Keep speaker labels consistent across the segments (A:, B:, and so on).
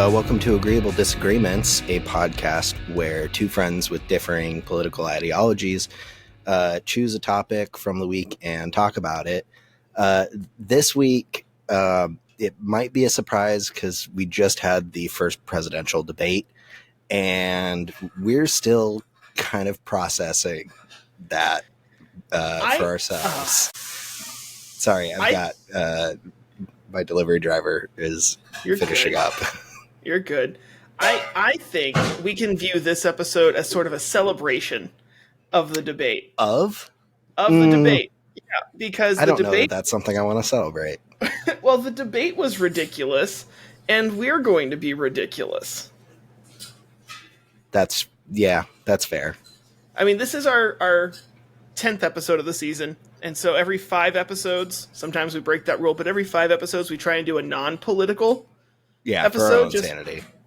A: Welcome to Agreeable Disagreements, a podcast where two friends with differing political ideologies choose a topic from the week and talk about it. This week, it might be a surprise because we just had the first presidential debate, and we're still kind of processing that for ourselves. Sorry, I've got my delivery driver is finishing up.
B: You're good. I think we can view this episode as sort of a celebration of the debate.
A: Of
B: the debate. Yeah, because
A: I don't know that that's something I want to celebrate.
B: Well, the debate was ridiculous, and we're going to be ridiculous.
A: That's fair.
B: I mean, this is our 10th episode of the season, and so every 5 episodes, sometimes we break that rule, but every 5 episodes we try and do a non-political episode.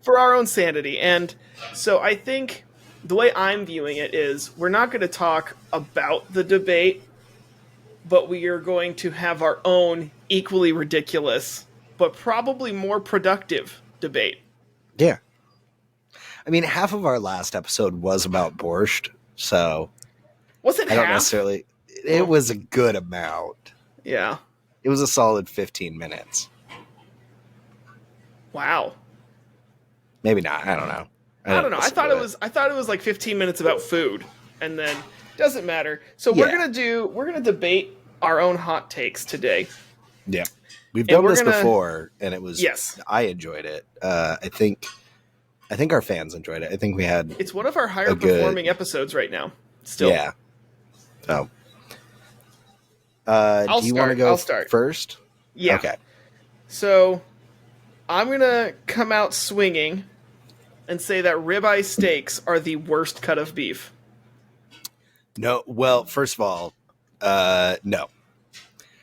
B: For our own sanity. And so I think the way I'm viewing it is we're not going to talk about the debate, but we are going to have our own equally ridiculous, but probably more productive debate.
A: Yeah. I mean, half of our last episode was about borscht, so
B: was it half?
A: I don't necessarily. It was a good amount.
B: Yeah.
A: It was a solid 15 minutes.
B: Wow.
A: Maybe not. I don't know.
B: I don't know. I thought it was like 15 minutes about food, and then doesn't matter. So we're gonna debate our own hot takes today.
A: Yeah. We've done this before, and it was I enjoyed it. I think our fans enjoyed it. I think we had
B: it's one of our higher performing episodes right now. Still.
A: Yeah. So do you want to go first?
B: Yeah.
A: Okay.
B: So I'm going to come out swinging and say that ribeye steaks are the worst cut of beef.
A: No. Well, first of all, no.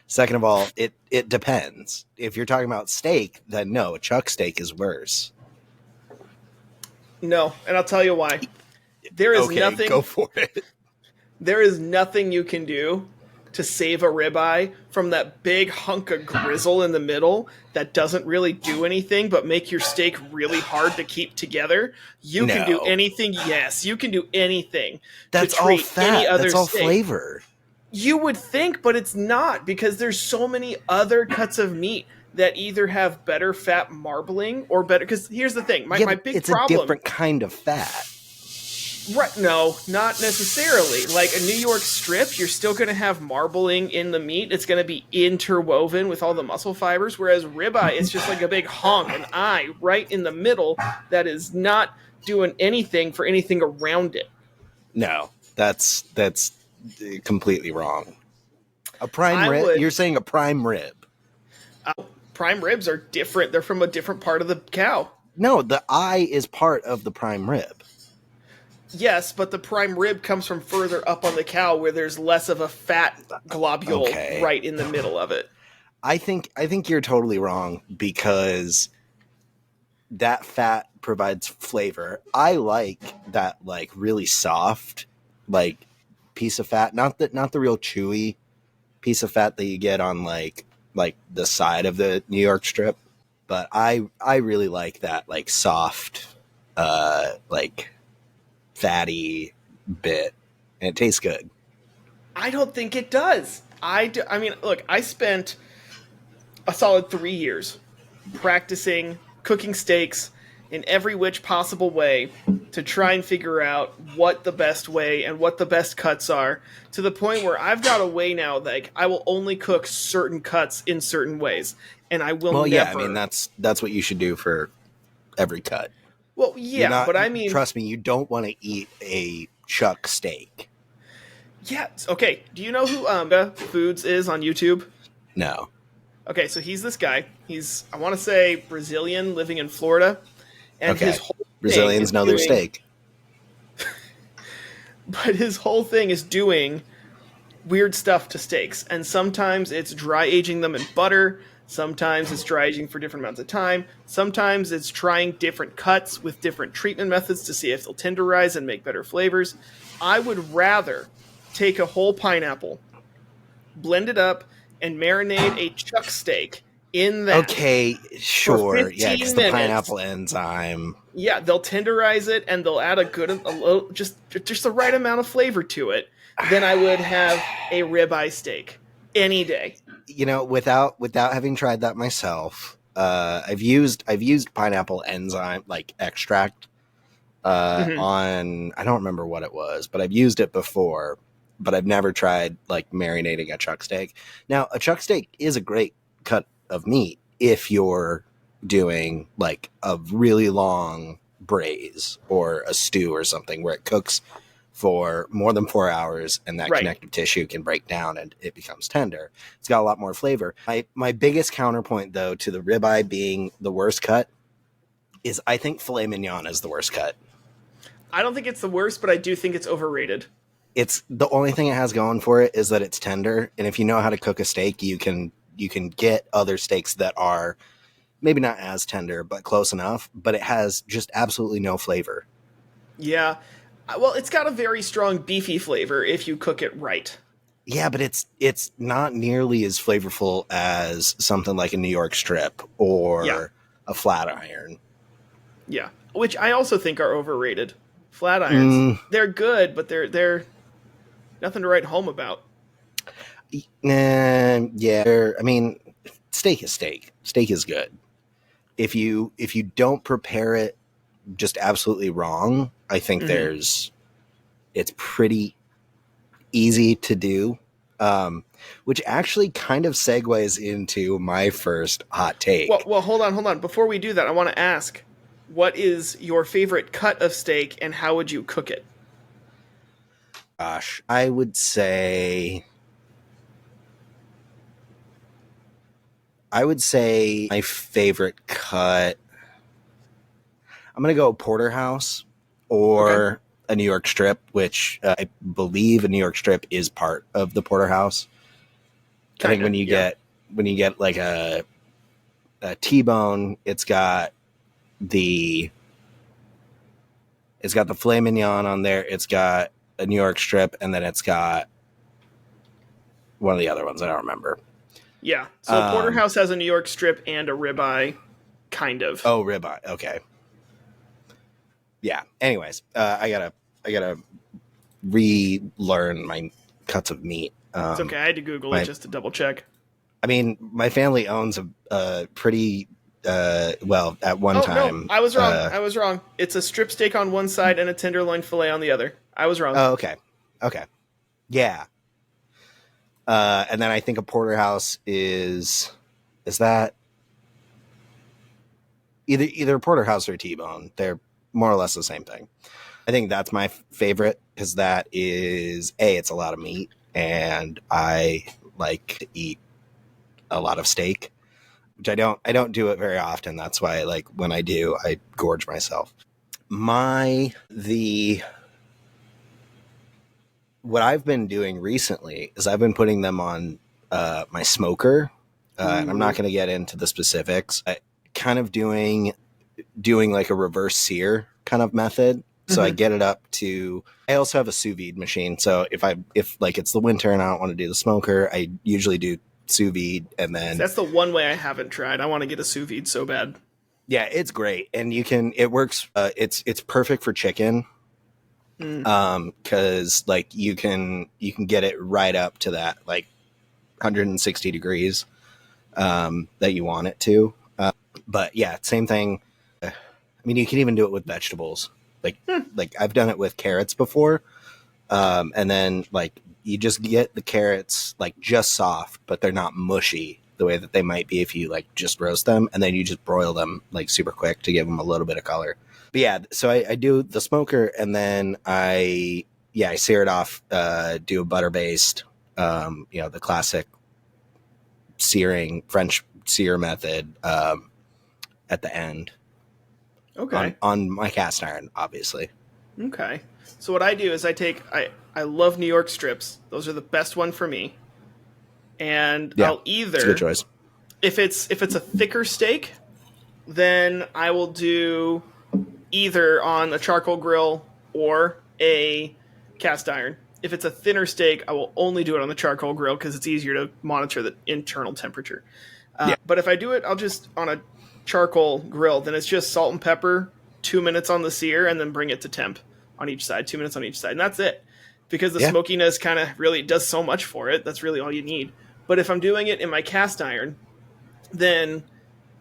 A: Second of all, it depends. If you're talking about steak, then no, a chuck steak is worse.
B: No, and I'll tell you why. There is nothing.
A: Go for it.
B: There is nothing you can do to save a ribeye from that big hunk of grizzle in the middle that doesn't really do anything but make your steak really hard to keep together. You can do anything. Yes, you can do anything.
A: That's
B: to
A: all
B: treat
A: fat.
B: Any other
A: That's all
B: steak.
A: flavor.
B: You would think, but it's not, because there's so many other cuts of meat that either have better fat marbling or better. Because here's the thing, my big
A: it's
B: problem.
A: It's a different kind of fat.
B: Right? No, not necessarily. Like a New York strip, you're still going to have marbling in the meat. It's going to be interwoven with all the muscle fibers. Whereas ribeye, it's just like a big honk, an eye right in the middle that is not doing anything for anything around it.
A: No, that's completely wrong. A prime rib? You're saying a prime rib?
B: Prime ribs are different. They're from a different part of the cow.
A: No, the eye is part of the prime rib.
B: Yes, but the prime rib comes from further up on the cow where there's less of a fat globule right in the middle of it.
A: I think you're totally wrong because that fat provides flavor. I like that like really soft like piece of fat, not the real chewy piece of fat that you get on like the side of the New York strip, but I really like that like soft like fatty bit, and it tastes good.
B: I don't think it does. I mean, look, I spent a solid 3 years practicing cooking steaks in every which possible way to try and figure out what the best way and what the best cuts are, to the point where I've got a way now that like, I will only cook certain cuts in certain ways, and I will never.
A: Yeah, I mean, that's what you should do for every cut.
B: Well, yeah, but I mean...
A: Trust me, you don't want to eat a chuck steak.
B: Yeah, okay. Do you know who Foods is on YouTube?
A: No.
B: Okay, so he's this guy. He's, I want to say, Brazilian, living in Florida. And his whole
A: Brazilians know their steak.
B: But his whole thing is doing weird stuff to steaks. And sometimes it's dry aging them in butter. Sometimes it's dry aging for different amounts of time. Sometimes it's trying different cuts with different treatment methods to see if they'll tenderize and make better flavors. I would rather take a whole pineapple, blend it up, and marinate a chuck steak in that.
A: Okay, sure. Yeah, because the
B: minutes,
A: pineapple enzyme.
B: Yeah, they'll tenderize it and they'll add a little, just the right amount of flavor to it. Then I would have a ribeye steak any day.
A: Without having tried that myself, I've used pineapple enzyme like extract on, I don't remember what it was, but I've used it before, but I've never tried like marinating a chuck steak. Now, a chuck steak is a great cut of meat if you're doing like a really long braise or a stew or something where it cooks for more than 4 hours and that connective tissue can break down and it becomes tender. It's got a lot more flavor. My biggest counterpoint, though, to the ribeye being the worst cut is I think filet mignon is the worst cut.
B: I don't think it's the worst, but I do think it's overrated.
A: It's the only thing it has going for it is that it's tender, and if you know how to cook a steak, you can get other steaks that are maybe not as tender but close enough, but it has just absolutely no flavor.
B: Yeah. Well, it's got a very strong beefy flavor if you cook it right.
A: Yeah, but it's not nearly as flavorful as something like a New York strip or a flat iron.
B: Yeah, which I also think are overrated. Flat irons, they're good, but they're nothing to write home about.
A: Yeah, I mean, steak is steak. Steak is good. If you don't prepare it just absolutely wrong, I think it's pretty easy to do, which actually kind of segues into my first hot take.
B: Well, hold on. Before we do that, I want to ask, what is your favorite cut of steak and how would you cook it?
A: Gosh, I would say my favorite cut, I'm going to go porterhouse or a New York strip, which I believe a New York strip is part of the porterhouse. I think when you get like a T-bone, it's got the filet mignon on there. It's got a New York strip, and then it's got one of the other ones I don't remember.
B: Yeah, so porterhouse has a New York strip and a ribeye, kind of.
A: Oh, ribeye. Okay. Yeah. Anyways, I gotta relearn my cuts of meat.
B: It's okay. I had to Google it just to double check.
A: I mean, my family owns a pretty well at one time.
B: No, I was wrong. It's a strip steak on one side and a tenderloin fillet on the other. I was wrong.
A: Oh, okay. Yeah. And then I think a porterhouse is that either a porterhouse or a T-bone. They're more or less the same thing. I think that's my favorite because that is it's a lot of meat, and I like to eat a lot of steak, which I don't do it very often. That's why, like, when I do, I gorge myself. What I've been doing recently is I've been putting them on my smoker, and I'm not going to get into the specifics. Kind of doing like a reverse sear kind of method. So I get it up to, I also have a sous vide machine. So if like it's the winter and I don't want to do the smoker, I usually do sous vide, and then
B: that's the one way I haven't tried. I want to get a sous vide so bad.
A: Yeah, it's great. And it works. It's perfect for chicken. Cause like you can get it right up to that, like 160 degrees, that you want it to. But yeah, same thing. I mean, you can even do it with vegetables. Like I've done it with carrots before. And then like you just get the carrots like just soft, but they're not mushy the way that they might be if you like just roast them, and then you just broil them like super quick to give them a little bit of color. But yeah, so I do the smoker, and then I sear it off, do a butter based, the classic searing French sear method, at the end.
B: Okay.
A: On my cast iron, obviously.
B: Okay. So what I do is I love New York strips. Those are the best one for me. And I'll either,
A: it's a good choice.
B: If it's a thicker steak, then I will do either on a charcoal grill or a cast iron. If it's a thinner steak, I will only do it on the charcoal grill because it's easier to monitor the internal temperature. But if I do it, I'll just on a charcoal grill, then it's just salt and pepper, 2 minutes on the sear, and then bring it to temp on each side, 2 minutes on each side. And that's it. Because the smokiness kind of really does so much for it. That's really all you need. But if I'm doing it in my cast iron, then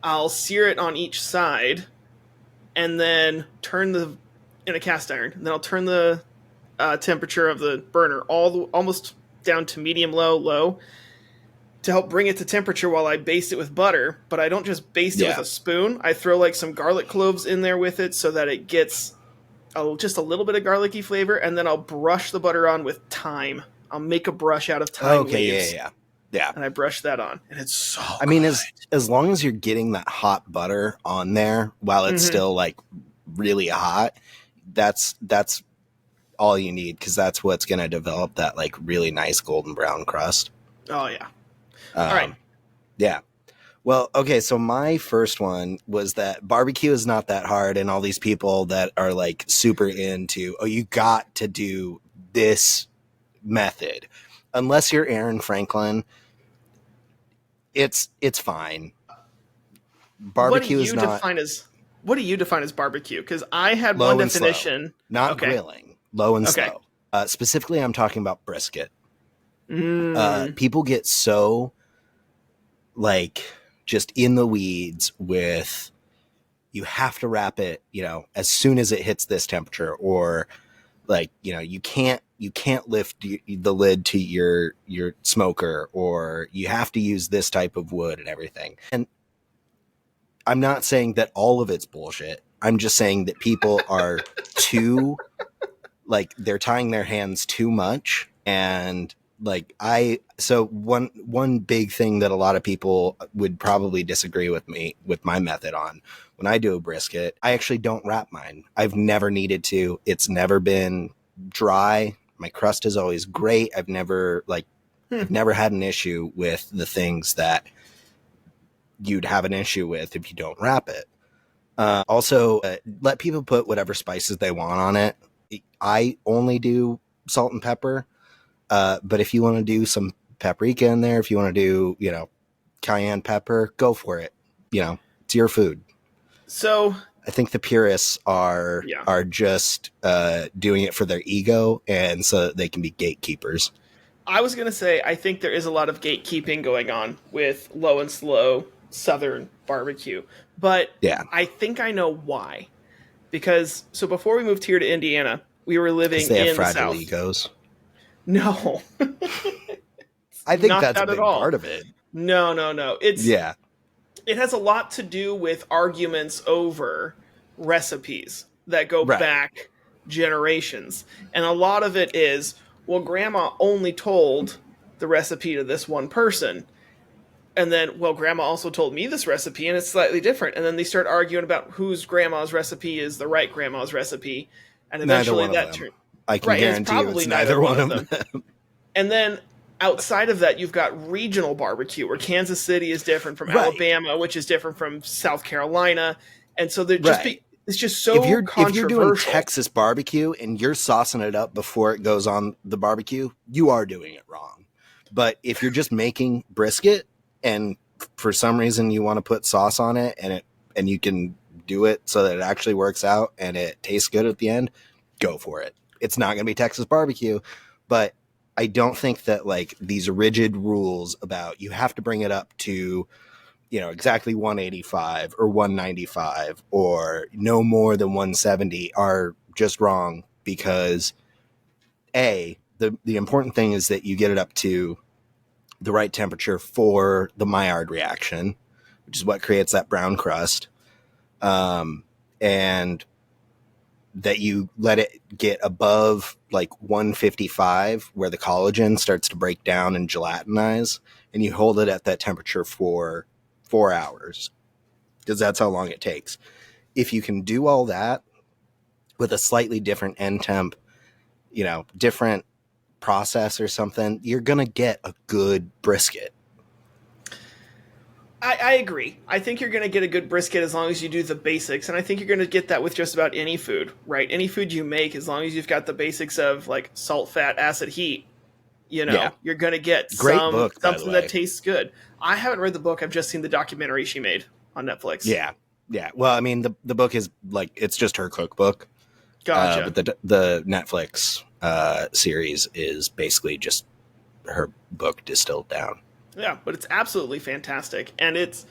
B: I'll sear it on each side and then in a cast iron. And then I'll turn the temperature of the burner almost down to medium low to help bring it to temperature while I baste it with butter. But I don't just baste it with a spoon. I throw like some garlic cloves in there with it so that it gets just a little bit of garlicky flavor, and then I'll brush the butter on with thyme. I'll make a brush out of thyme leaves.
A: Yeah.
B: And I brush that on, and it's so
A: I mean, as long as you're getting that hot butter on there while it's still like really hot, that's all you need, because that's what's going to develop that like really nice golden brown crust.
B: Oh yeah. All right.
A: Yeah. Well, okay, so my first one was that barbecue is not that hard, and all these people that are like super into, you got to do this method. Unless you're Aaron Franklin, it's fine. Barbecue is not...
B: What do you define as barbecue? Because I had one definition.
A: Not grilling. Low and slow. Specifically, I'm talking about brisket. People get so like... just in the weeds with, you have to wrap it, as soon as it hits this temperature, or like, you can't lift the lid to your smoker, or you have to use this type of wood and everything. And I'm not saying that all of it's bullshit. I'm just saying that people are too, like, they're tying their hands too much. And like so one big thing that a lot of people would probably disagree with me with my method on, when I do a brisket, I actually don't wrap mine. I've never needed to. It's never been dry. My crust is always great. I've never had an issue with the things that you'd have an issue with if you don't wrap it. Also, let people put whatever spices they want on it. I only do salt and pepper. But if you want to do some paprika in there, if you want to do, cayenne pepper, go for it. It's your food.
B: So
A: I think the purists are just doing it for their ego, and so that they can be gatekeepers.
B: I was going to say, I think there is a lot of gatekeeping going on with low and slow Southern barbecue, but I think I know why. Because so before we moved here to Indiana, we were living in the South.
A: They have fragile egos.
B: No.
A: I think that's a big part of it.
B: No. It has a lot to do with arguments over recipes that go back generations. And a lot of it is, well, grandma only told the recipe to this one person. And then, well, grandma also told me this recipe and it's slightly different. And then they start arguing about whose grandma's recipe is the right grandma's recipe. And eventually that turned...
A: I can guarantee it's neither one of them.
B: And then outside of that, you've got regional barbecue, where Kansas City is different from Alabama, which is different from South Carolina. And so they're just it's just so controversial. If you're doing
A: Texas barbecue and you're saucing it up before it goes on the barbecue, you are doing it wrong. But if you're just making brisket and for some reason you want to put sauce on it and you can do it so that it actually works out and it tastes good at the end, go for it. It's not going to be Texas barbecue, but I don't think that like these rigid rules about you have to bring it up to, exactly 185 or 195 or no more than 170 are just wrong, because the important thing is that you get it up to the right temperature for the Maillard reaction, which is what creates that brown crust. And that you let it get above like 155, where the collagen starts to break down and gelatinize, and you hold it at that temperature for 4 hours, because that's how long it takes. If you can do all that with a slightly different end temp, different process or something, you're going to get a good brisket.
B: I agree. I think you're going to get a good brisket as long as you do the basics. And I think you're going to get that with just about any food, right? Any food you make, as long as you've got the basics of like salt, fat, acid, heat, You're going to get
A: Great book,
B: something that tastes good. I haven't read the book. I've just seen the documentary she made on Netflix.
A: Yeah. Yeah. Well, I mean, the book is like, it's just her cookbook.
B: Gotcha.
A: But the Netflix series is basically just her book distilled down.
B: Yeah, but it's absolutely fantastic. And it's,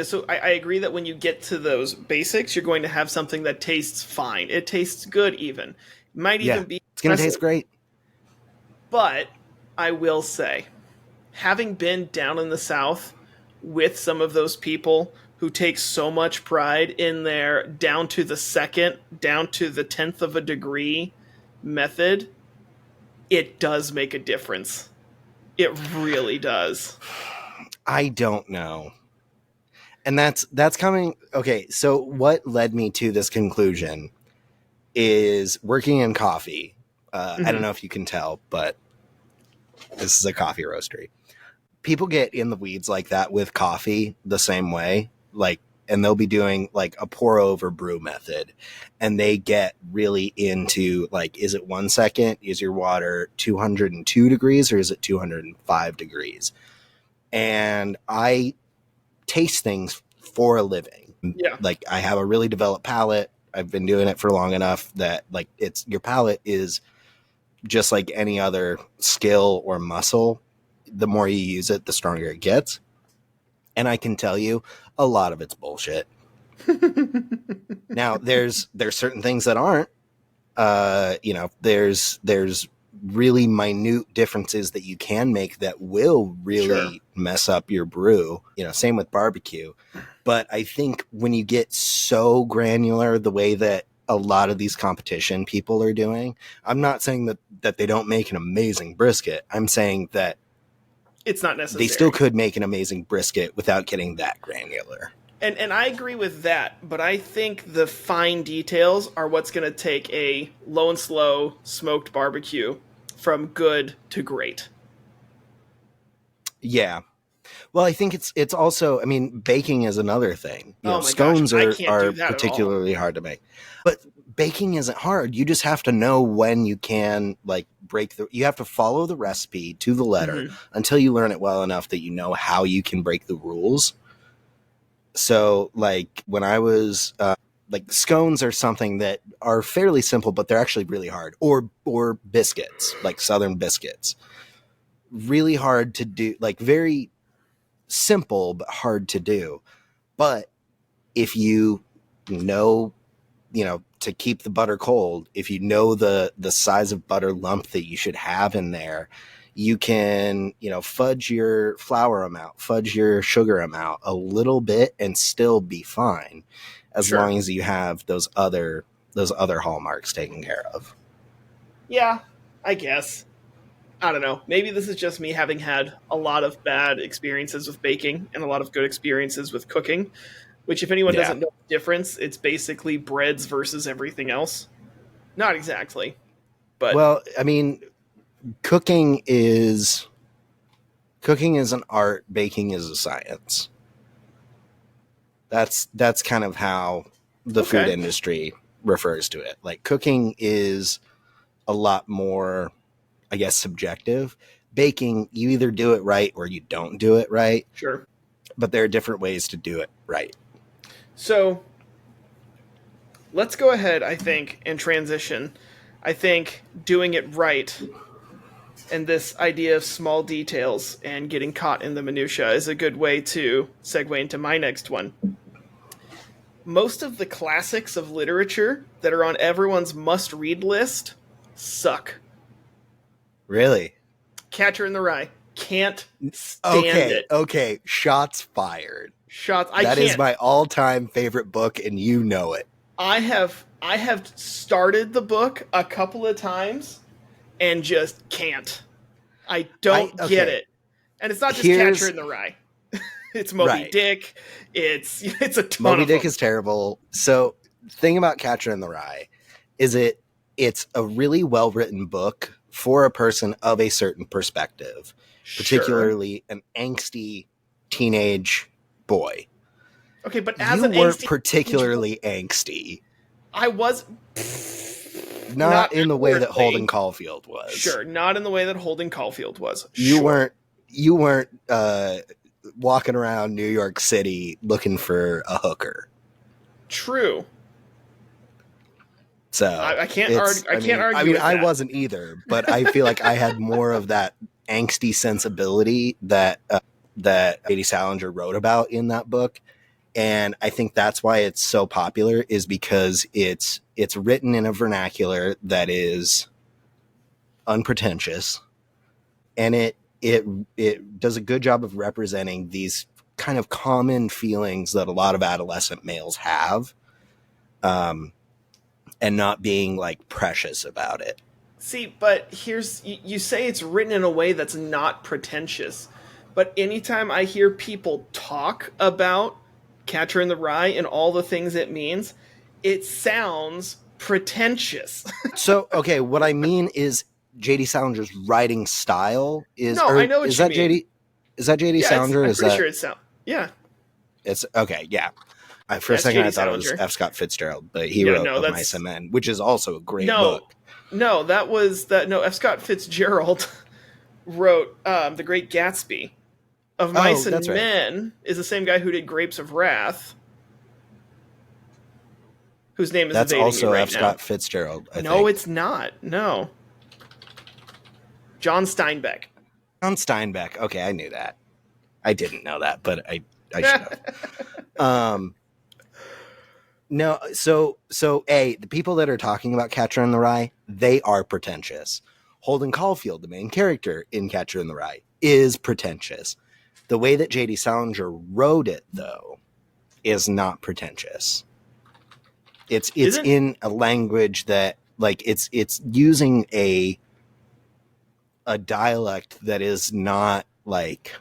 B: so I agree that when you get to those basics, you're going to have something that tastes fine. It tastes good even. Might even be...
A: It's going to taste great.
B: But I will say, having been down in the South with some of those people who take so much pride in their down to the second, down to the 10th of a degree method, it does make a difference. It really does.
A: I don't know. And that's coming. Okay, so what led me to this conclusion is working in coffee. I don't know if you can tell, but this is a coffee roastery. People get in the weeds like that with coffee the same way, and they'll be doing like a pour over brew method, and they get really into is it 1 second? Is your water 202 degrees or is it 205 degrees? And I taste things for a living.
B: Yeah.
A: I have a really developed palate. I've been doing it for long enough that your palate is just like any other skill or muscle. The more you use it, the stronger it gets. And I can tell you a lot of it's bullshit. Now there's certain things that aren't, there's really minute differences that you can make that will really mess up your brew. Same with barbecue. But I think when you get so granular the way that a lot of these competition people are doing, I'm not saying that they don't make an amazing brisket. I'm saying that
B: it's not necessary.
A: They still could make an amazing brisket without getting that granular.
B: And I agree with that, but I think the fine details are what's going to take a low and slow smoked barbecue from good to great.
A: Yeah. Well, I think it's also, I mean, baking is another thing. Scones are particularly hard to make. But baking isn't hard. You just have to know when you can you have to follow the recipe to the letter until you learn it well enough that you know how you can break the rules. So when I was scones are something that are fairly simple, but they're actually really hard. Or biscuits, like Southern biscuits. Really hard to do, very simple, but hard to do. But if you know, to keep the butter cold, if you know the size of butter lump that you should have in there, you can, fudge your flour amount, fudge your sugar amount a little bit and still be fine as long as you have those other hallmarks taken care of.
B: Yeah, I guess. I don't know. Maybe this is just me having had a lot of bad experiences with baking and a lot of good experiences with cooking, which if anyone doesn't know the difference, it's basically breads versus everything else. Not exactly. But
A: well, I mean, cooking is an art, baking is a science. That's kind of how the food industry refers to it. Cooking is a lot more, I guess, subjective. Baking, you either do it right or you don't do it right.
B: Sure.
A: But there are different ways to do it right.
B: So let's go ahead, I think, and transition. I think doing it right and this idea of small details and getting caught in the minutia is a good way to segue into my next one. Most of the classics of literature that are on everyone's must-read list suck.
A: Really?
B: Catcher in the Rye. Can't stand it.
A: Okay. Shots fired.
B: That
A: is my all-time favorite book, and you know it.
B: I have started the book a couple of times and just can't. I don't get it. And it's not just Catcher in the Rye. It's Moby Dick. It's a ton
A: Moby
B: of
A: Dick
B: them.
A: is terrible. So, thing about Catcher in the Rye is it's a really well-written book for a person of a certain perspective, particularly an angsty teenage boy.
B: Okay, but as
A: you
B: an
A: weren't
B: angsty
A: particularly angsty.
B: I was.
A: not in the way that Holden Caulfield was.
B: Sure, not in the way that Holden Caulfield was.
A: You weren't walking around New York City looking for a hooker.
B: True.
A: So
B: I can't argue. With
A: I
B: that.
A: wasn't either, but I feel like I had more of that angsty sensibility that J.D. Salinger wrote about in that book. And I think that's why it's so popular, is because it's written in a vernacular that is unpretentious, and it does a good job of representing these kind of common feelings that a lot of adolescent males have, and not being like precious about it.
B: See, but you say it's written in a way that's not pretentious, but anytime I hear people talk about Catcher in the Rye and all the things it means, it sounds pretentious.
A: So, okay, what I mean is J.D. Salinger's writing style is.
B: No, I know what you mean.
A: Is that J.D. Salinger?
B: I'm pretty sure it's yeah.
A: It's okay. Yeah. For a second, I thought it was F. Scott Fitzgerald, but he wrote Of Mice and Men, which is also a great book.
B: No, F. Scott Fitzgerald wrote The Great Gatsby. Of Mice and Men is the same guy who did Grapes of Wrath, whose name is evading me right now. That's also
A: F. Scott Fitzgerald, I think.
B: No, it's not. No. John Steinbeck.
A: John Steinbeck. Okay, I knew that. I didn't know that, but I should have. No, so the people that are talking about Catcher in the Rye, they are pretentious. Holden Caulfield, the main character in Catcher in the Rye, is pretentious. The way that J.D. Salinger wrote it, though, is not pretentious. It's in a language that, like, it's using a dialect that is not, like,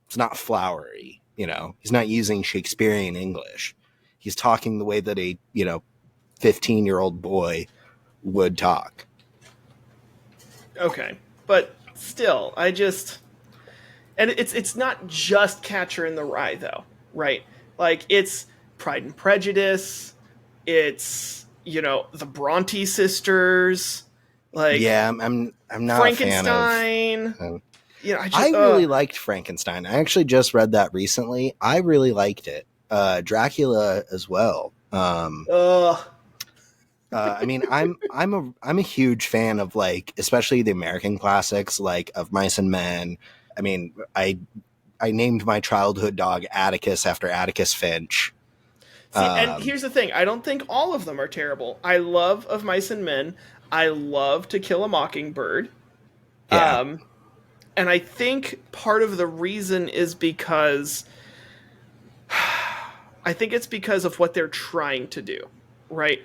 A: it's not flowery, you know? He's not using Shakespearean English. He's talking the way that a, 15-year-old boy would talk.
B: Okay, but still, and it's not just Catcher in the Rye, though, right? Like, it's Pride and Prejudice, it's, the Bronte sisters, like...
A: Yeah, I'm not
B: Frankenstein.
A: A fan of... I really liked Frankenstein. I actually just read that recently. I really liked it. Dracula as well. I mean, I'm a huge fan of, like, especially the American classics, like Of Mice and Men. I mean, I named my childhood dog Atticus after Atticus Finch.
B: See, and here's the thing. I don't think all of them are terrible. I love Of Mice and Men. I love To Kill a Mockingbird.
A: Yeah.
B: And I think part of the reason is because... I think it's because of what they're trying to do, right?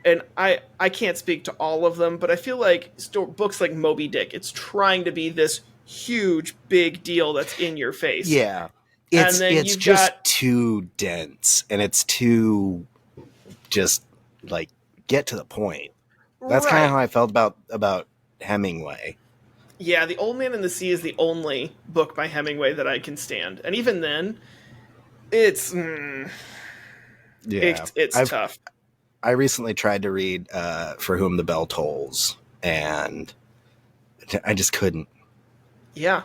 B: And I can't speak to all of them, but I feel like books like Moby Dick, it's trying to be this huge, big deal that's in your face.
A: Yeah. It's just too dense, and it's too just, like, get to the point. That's kind of how I felt about Hemingway.
B: Yeah, The Old Man and the Sea is the only book by Hemingway that I can stand. And even then, it's tough.
A: I recently tried to read For Whom the Bell Tolls, and I just couldn't.
B: Yeah.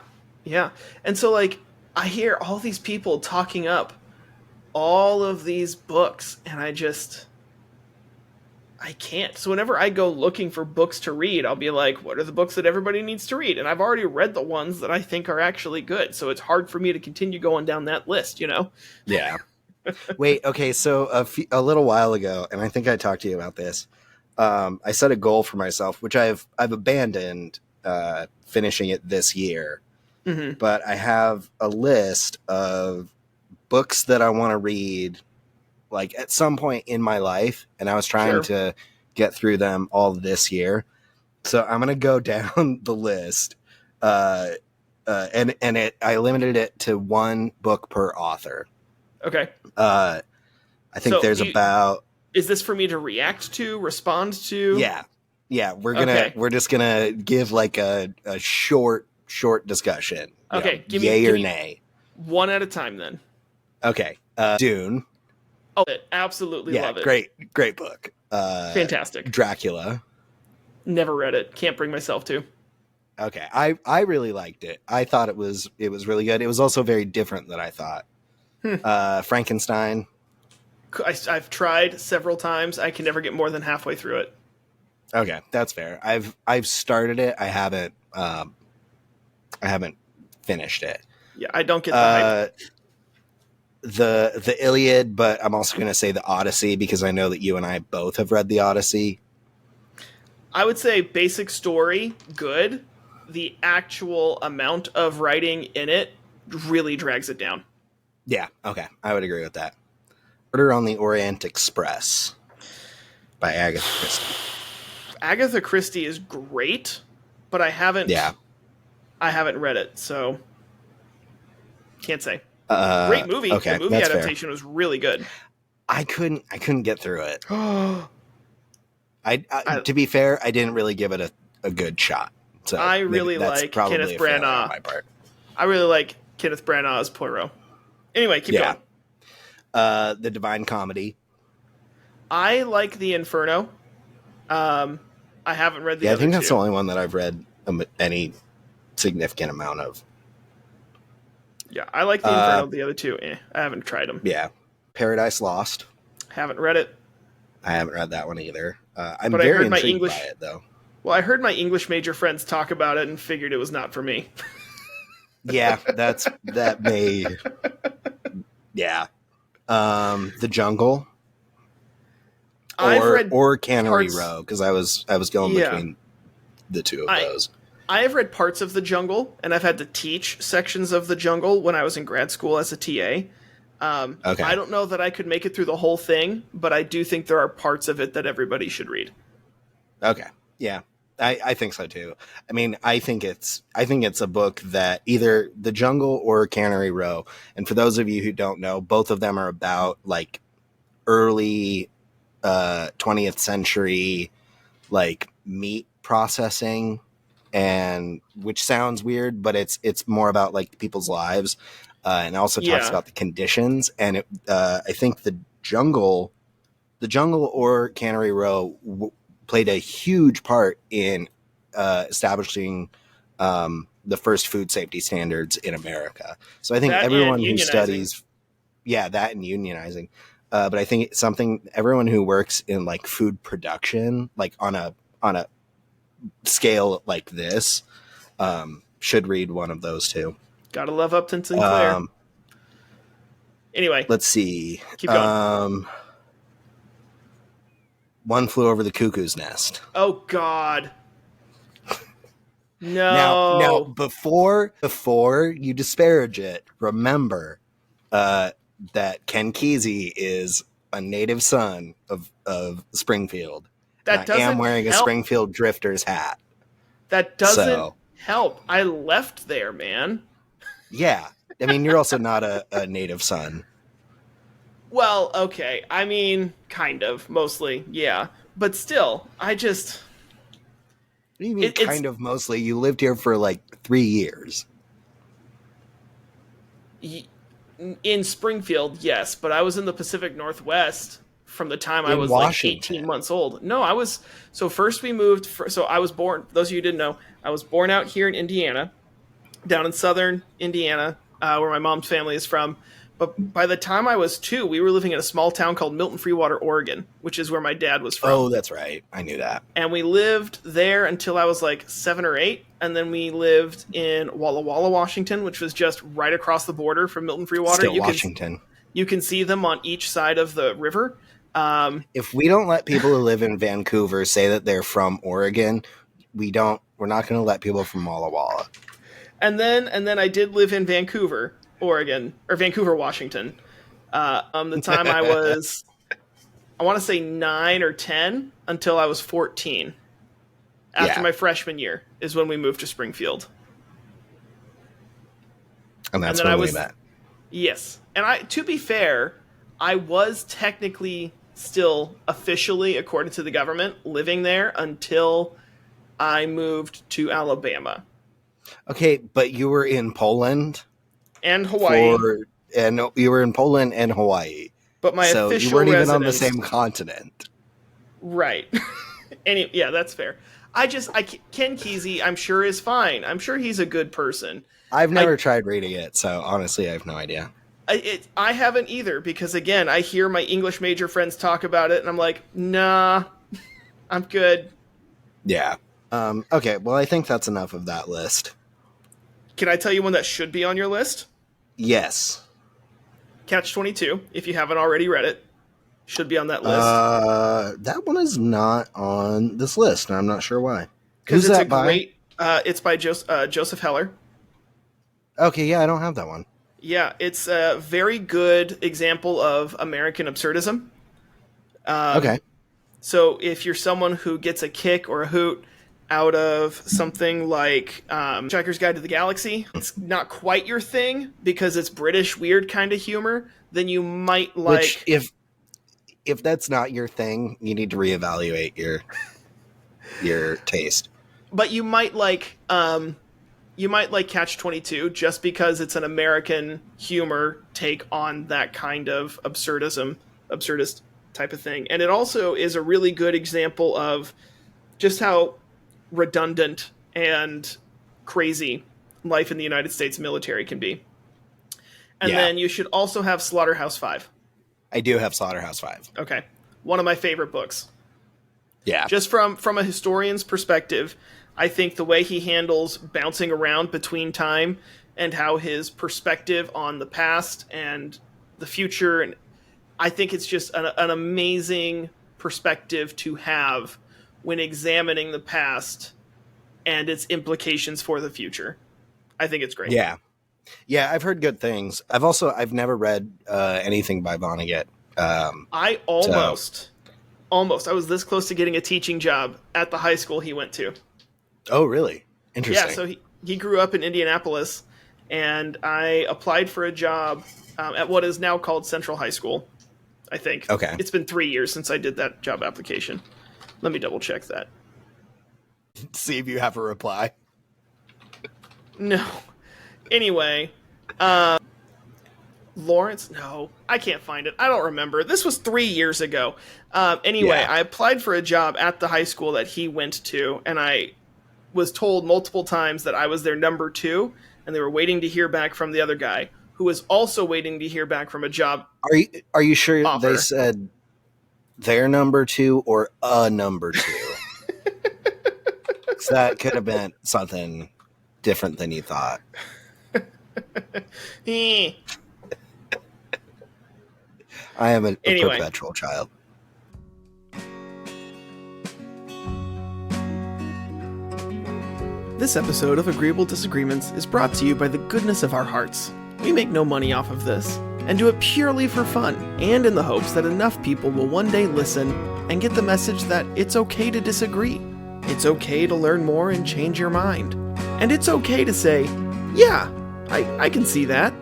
B: And so, like, I hear all these people talking up all of these books, and I can't. So whenever I go looking for books to read, I'll be like, what are the books that everybody needs to read? And I've already read the ones that I think are actually good. So it's hard for me to continue going down that list,
A: Yeah. Wait, okay. So a little while ago, and I think I talked to you about this, I set a goal for myself, which I've abandoned finishing it this year.
B: Mm-hmm.
A: But I have a list of books that I want to read, like, at some point in my life, and I was trying to get through them all this year. So I'm going to go down the list, and I limited it to one book per author.
B: Okay.
A: I think
B: Is this for me to react to, respond to?
A: Yeah. We're just gonna give, like, a short discussion.
B: Okay. Give
A: me
B: nay. One at a time, then.
A: Okay. Dune.
B: Oh, absolutely love it.
A: Great book.
B: Fantastic.
A: Dracula.
B: Never read it. Can't bring myself to.
A: Okay, I really liked it. I thought it was really good. It was also very different than I thought. Frankenstein.
B: I've tried several times. I can never get more than halfway through it.
A: Okay, that's fair. I've started it. I haven't finished it.
B: Yeah, I don't get the hype.
A: The Iliad, but I'm also going to say the Odyssey because I know that you and I both have read the Odyssey.
B: I would say basic story, good. The actual amount of writing in it really drags it down.
A: Yeah, okay. I would agree with that. Murder on the Orient Express by Agatha Christie.
B: Agatha Christie is great, but I haven't read it, so can't say. Great movie.
A: Okay,
B: the movie adaptation was really good.
A: I couldn't get through it. I to be fair, I didn't really give it a good shot. So
B: I really like Kenneth Branagh on my part. I really like Kenneth Branagh as Poirot. Anyway, keep going.
A: The Divine Comedy.
B: I like The Inferno. I haven't read the other two.
A: I think that's the only one that I've read any significant amount of.
B: Yeah, I like The Inferno. The other two, I haven't tried them.
A: Yeah. Paradise Lost.
B: Haven't read it.
A: I haven't read that one either. I'm very intrigued by it, though.
B: Well, I heard my English major friends talk about it and figured it was not for me.
A: Yeah, that may. Yeah. The Jungle. Or Cannery Row, because I was going between the two of those.
B: I have read parts of The Jungle, and I've had to teach sections of The Jungle when I was in grad school as a TA. Okay. I don't know that I could make it through the whole thing, but I do think there are parts of it that everybody should read.
A: Okay. Yeah. I think so too. I mean, I think it's a book that either The Jungle or Cannery Row. And for those of you who don't know, both of them are about like early 20th century like meat processing, and which sounds weird, but it's more about like people's lives, and also talks about the conditions. And I think The Jungle or Cannery Row played a huge part in establishing the first food safety standards in America. So I think everyone who studies, that and unionizing. But I think it's something everyone who works in like food production, like on a scale like this, should read one of those two.
B: Gotta love Upton Sinclair. Anyway,
A: let's see.
B: Keep going.
A: One Flew Over the Cuckoo's Nest.
B: Oh God. No.
A: Now, before you disparage it, remember that Ken Kesey is a native son of Springfield.
B: That
A: I am wearing a Springfield Drifters hat.
B: That doesn't help. I left there, man.
A: Yeah. I mean, you're also not a native son.
B: Well, okay. I mean, kind of. Mostly, yeah. But still, I just...
A: What do you mean, kind of, mostly? You lived here for, like, 3 years.
B: In Springfield, yes. But I was in the Pacific Northwest from the time I was, Washington. Like, 18 months old. No, I was... So first we moved... So I was born... Those of you who didn't know, I was born out here in Indiana, down in southern Indiana, where my mom's family is from. But by the time I was 2, we were living in a small town called Milton Freewater, Oregon, which is where my dad was from.
A: Oh, that's right. I knew that.
B: And we lived there until I was like 7 or 8. And then we lived in Walla Walla, Washington, which was just right across the border from Milton Freewater.
A: Still Washington.
B: You can see them on each side of the river.
A: If we don't let people who live in Vancouver say that they're from Oregon, we're not going to let people from Walla Walla.
B: And then I did live in Vancouver, Oregon, or Vancouver, Washington. The time I was, I want to say 9 or 10 until I was 14. After my freshman year is when we moved to Springfield.
A: And that's when we met.
B: Yes. And to be fair, I was technically still officially, according to the government, living there until I moved to Alabama.
A: Okay, but you were in Poland
B: and Hawaii,
A: and you were in Poland and Hawaii.
B: But my official
A: you weren't even
B: residence,
A: on the same continent.
B: Right. Yeah, that's fair. Ken Kesey, I'm sure is fine. I'm sure he's a good person.
A: I've never tried reading it, so honestly, I have no idea.
B: I haven't either, because again, I hear my English major friends talk about it, and I'm like, nah, I'm good.
A: Yeah. Okay, well, I think that's enough of that list.
B: Can I tell you one that should be on your list?
A: Yes.
B: Catch-22, if you haven't already read it, should be on that list.
A: That one is not on this list, and I'm not sure why.
B: Because it's great... it's by Joseph Heller.
A: Okay, yeah, I don't have that one.
B: Yeah, it's a very good example of American absurdism.
A: Okay.
B: So if you're someone who gets a kick or a hoot out of something like Hitchhiker's Guide to the Galaxy, it's not quite your thing because it's British weird kind of humor, then you might like...
A: Which, if that's not your thing, you need to reevaluate your taste.
B: But you might like Catch-22 just because it's an American humor take on that kind of absurdist type of thing. And it also is a really good example of just how redundant and crazy life in the United States military can be. And then you should also have Slaughterhouse-5.
A: I do have Slaughterhouse-5.
B: Okay. One of my favorite books.
A: Yeah.
B: Just from a historian's perspective, I think the way he handles bouncing around between time and how his perspective on the past and the future, and I think it's just an amazing perspective to have when examining the past and its implications for the future. I think it's great.
A: Yeah. Yeah, I've heard good things. I've never read anything by Vonnegut.
B: I almost. I was this close to getting a teaching job at the high school he went to.
A: Oh, really? Interesting.
B: Yeah, so he grew up in Indianapolis, and I applied for a job at what is now called Central High School, I think.
A: Okay.
B: It's been 3 years since I did that job application. Let me double check that.
A: See if you have a reply.
B: No. Anyway, Lawrence? No, I can't find it. I don't remember. This was 3 years ago. Anyway, I applied for a job at the high school that he went to, and I was told multiple times that I was their number 2, and they were waiting to hear back from the other guy, who was also waiting to hear back from a job.
A: Are you sure
B: offer.
A: They said their number 2 or a number 2? So that could have been something different than you thought. I am a perpetual child.
B: This episode of Agreeable Disagreements is brought to you by the goodness of our hearts. We make no money off of this, and do it purely for fun, and in the hopes that enough people will one day listen and get the message that it's okay to disagree. It's okay to learn more and change your mind. And it's okay to say, yeah, I can see that,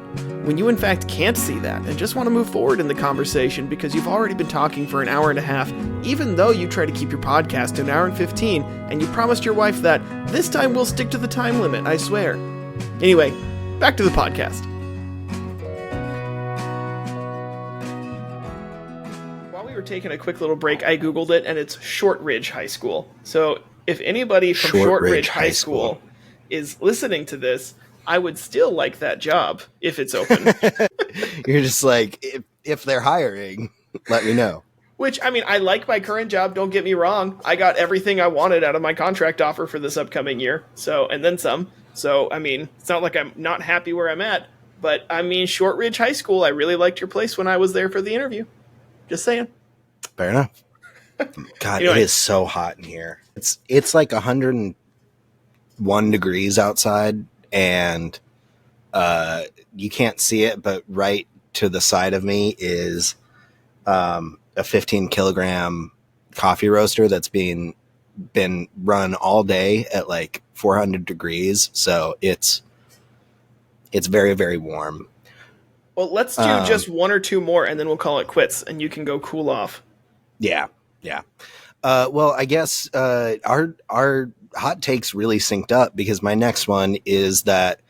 B: when you in fact can't see that and just want to move forward in the conversation because you've already been talking for an hour and a half, even though you try to keep your podcast to an hour and 15, and you promised your wife that this time we'll stick to the time limit, I swear. Anyway, back to the podcast. While we were taking a quick little break, I Googled it, and it's Shortridge High School. So if anybody from Shortridge High School is listening to this, I would still like that job if it's open.
A: You're just like, if they're hiring, let me know.
B: Which, I mean, I like my current job, don't get me wrong. I got everything I wanted out of my contract offer for this upcoming year, so, and then some. So, I mean, it's not like I'm not happy where I'm at, but, I mean, Shortridge High School, I really liked your place when I was there for the interview. Just saying.
A: Fair enough. God, anyway. It is so hot in here. It's like 101 degrees outside, and you can't see it, but right to the side of me is a 15 kilogram coffee roaster that's been run all day at like 400 degrees. So it's very, very warm.
B: Well, let's do just one or two more and then we'll call it quits and you can go cool off.
A: Yeah. Yeah. Well, I guess our hot takes really synced up because my next one is that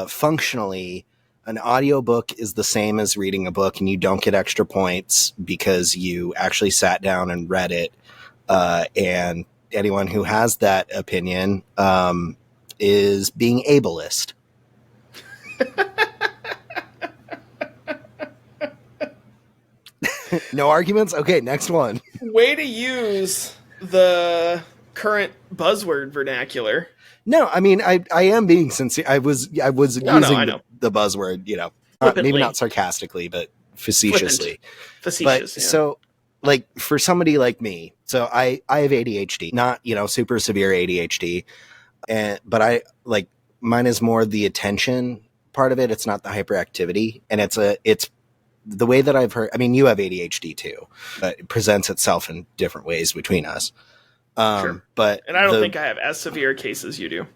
A: functionally an audiobook is the same as reading a book and you don't get extra points because you actually sat down and read it And anyone who has that opinion is being ableist. No arguments? Okay, next one.
B: Way to use the current buzzword vernacular.
A: No, I mean, I am being sincere. I was using the buzzword, maybe not sarcastically, but facetiously.
B: Facetious,
A: but so, like, for somebody like me, so I have ADHD, not, super severe ADHD. But I like, mine is more the attention part of it. It's not the hyperactivity. And it's the way that I've heard. I mean, you have ADHD too, but it presents itself in different ways between us.
B: Sure.
A: But
B: I don't think I have as severe cases you do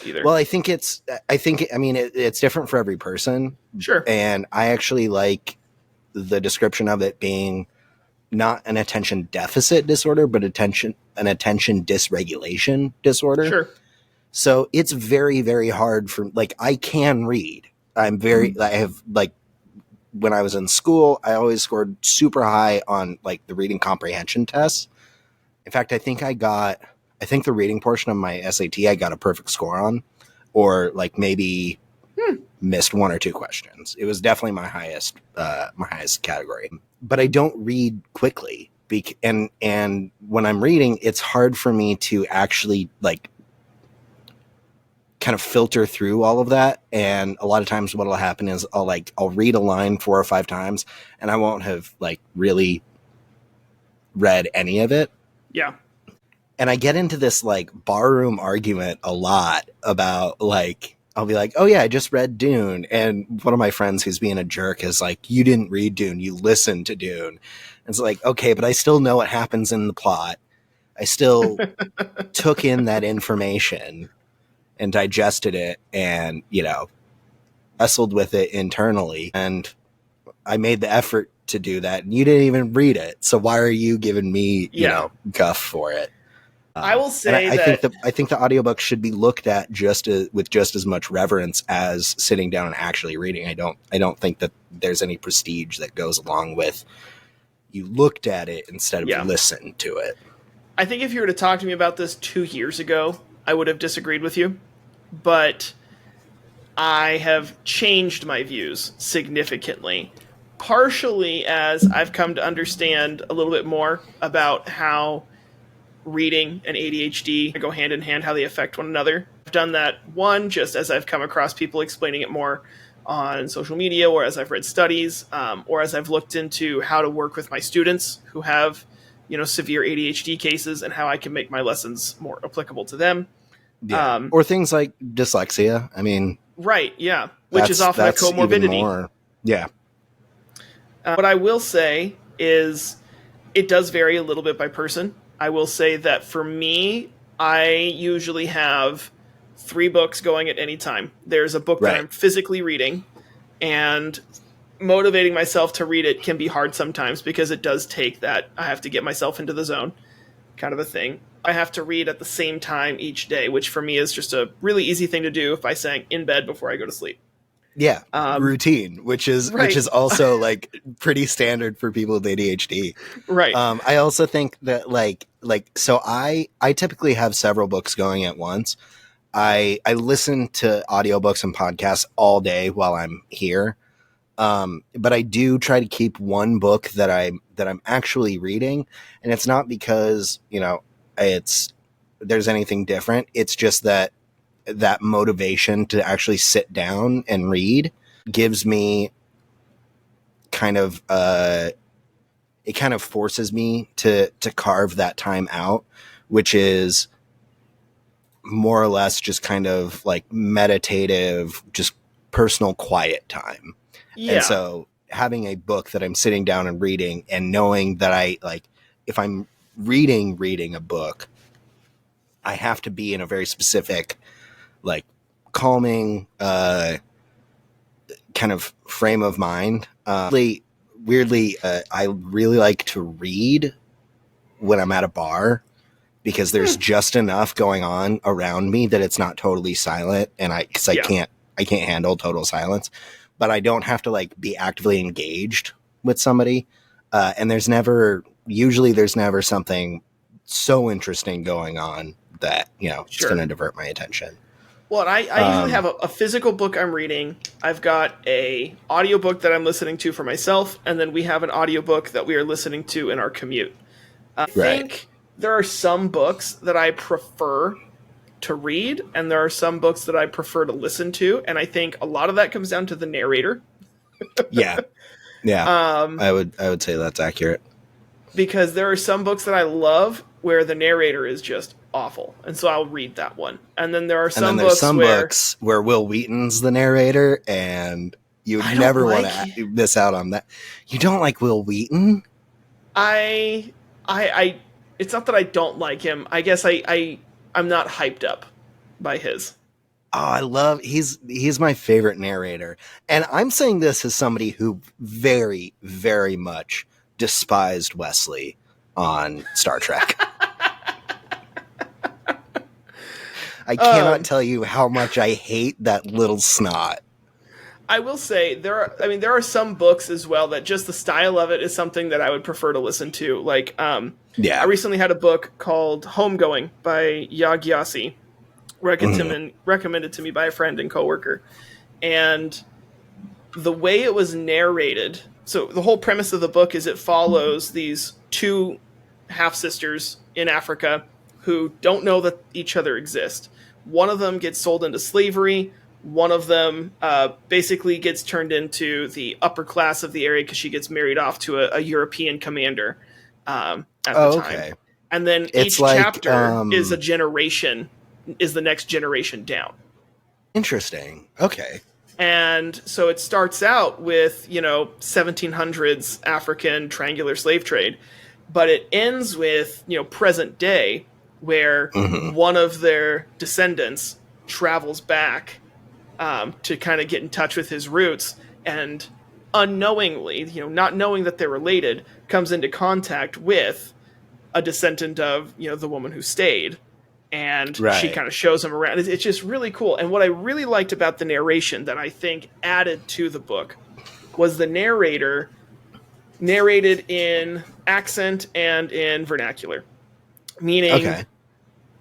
B: either.
A: Well, I mean, it's different for every person.
B: Sure.
A: And I actually like the description of it being not an attention deficit disorder, but an attention dysregulation disorder.
B: Sure.
A: So it's very, very hard for, like, I can read. I have, like, when I was in school, I always scored super high on, like, the reading comprehension tests. In fact, I think the reading portion of my SAT, I got a perfect score on, or like maybe missed one or two questions. It was definitely my highest category. But I don't read quickly, and when I'm reading, it's hard for me to actually, like, kind of filter through all of that. And a lot of times what'll happen is I'll read a line 4 or 5 times and I won't have, like, really read any of it.
B: Yeah.
A: And I get into this, like, barroom argument a lot about, like, I'll be like, oh yeah, I just read Dune. And one of my friends who's being a jerk is like, you didn't read Dune, you listened to Dune. And it's like, okay, but I still know what happens in the plot. I still took in that information and digested it and, wrestled with it internally. And I made the effort to do that. And you didn't even read it. So why are you giving me, guff for it?
B: I will say
A: I think the audiobook should be looked at with just as much reverence as sitting down and actually reading. I don't think that there's any prestige that goes along with you looked at it instead of listened to it.
B: I think if you were to talk to me about this 2 years ago, I would have disagreed with you. But I have changed my views significantly. Partially as I've come to understand a little bit more about how reading and ADHD go hand in hand, how they affect one another. I've done that, one, just as I've come across people explaining it more on social media, or as I've read studies, or as I've looked into how to work with my students who have, severe ADHD cases and how I can make my lessons more applicable to them.
A: Yeah. Or things like dyslexia. I mean,
B: right. Yeah. Which is often a comorbidity.
A: Yeah.
B: What I will say is it does vary a little bit by person. I will say that for me, I usually have 3 books going at any time. There's a book that I'm physically reading, and motivating myself to read it can be hard sometimes because it does take that. I have to get myself into the zone kind of a thing. I have to read at the same time each day, which for me is just a really easy thing to do if I sang in bed before I go to sleep.
A: Yeah, routine, which is also like pretty standard for people with ADHD.
B: Right.
A: I also think that so I typically have several books going at once. I listen to audiobooks and podcasts all day while I'm here. But I do try to keep one book that I'm actually reading, and it's not because, there's anything different. It's just that motivation to actually sit down and read gives me it kind of forces me to carve that time out, which is more or less just kind of like meditative, just personal quiet time. Yeah. And so having a book that I'm sitting down and reading, and knowing that if I'm reading a book, I have to be in a very specific, like, calming kind of frame of mind. Weirdly, I really like to read when I'm at a bar, because there's just enough going on around me that it's not totally silent, and I can't handle total silence. But I don't have to, like, be actively engaged with somebody. And there's never something so interesting going on that, it's going to divert my attention.
B: Well, I usually have a physical book I'm reading. I've got a audiobook that I'm listening to for myself, and then we have an audiobook that we are listening to in our commute. I think there are some books that I prefer to read, and there are some books that I prefer to listen to, and I think a lot of that comes down to the narrator.
A: Yeah. I would say that's accurate.
B: Because there are some books that I love where the narrator is just awful, and so I'll read that one. And then there are some books
A: where Will Wheaton's the narrator, and you never want to miss out on that. You don't like Will Wheaton?
B: I it's not that I don't like him. I guess I'm not hyped up by his.
A: Oh, he's my favorite narrator. And I'm saying this as somebody who very, very much despised Wesley on Star Trek. I cannot tell you how much I hate that little snot.
B: I will say there are some books as well that just the style of it is something that I would prefer to listen to. Like, I recently had a book called Homegoing by Yaa Gyasi, recommended to me by a friend and coworker. And the way it was narrated, so the whole premise of the book is it follows these two half-sisters in Africa who don't know that each other exist. One of them gets sold into slavery. One of them basically gets turned into the upper class of the area because she gets married off to a European commander at the time. Okay. And then each chapter is is the next generation down.
A: Interesting. Okay.
B: And so it starts out with, 1700s African triangular slave trade, but it ends with, present day, where one of their descendants travels back to kind of get in touch with his roots, and unknowingly, not knowing that they're related, comes into contact with a descendant of, the woman who stayed. And she kind of shows him around. It's just really cool. And what I really liked about the narration that I think added to the book was the narrator narrated in accent and in vernacular. Meaning,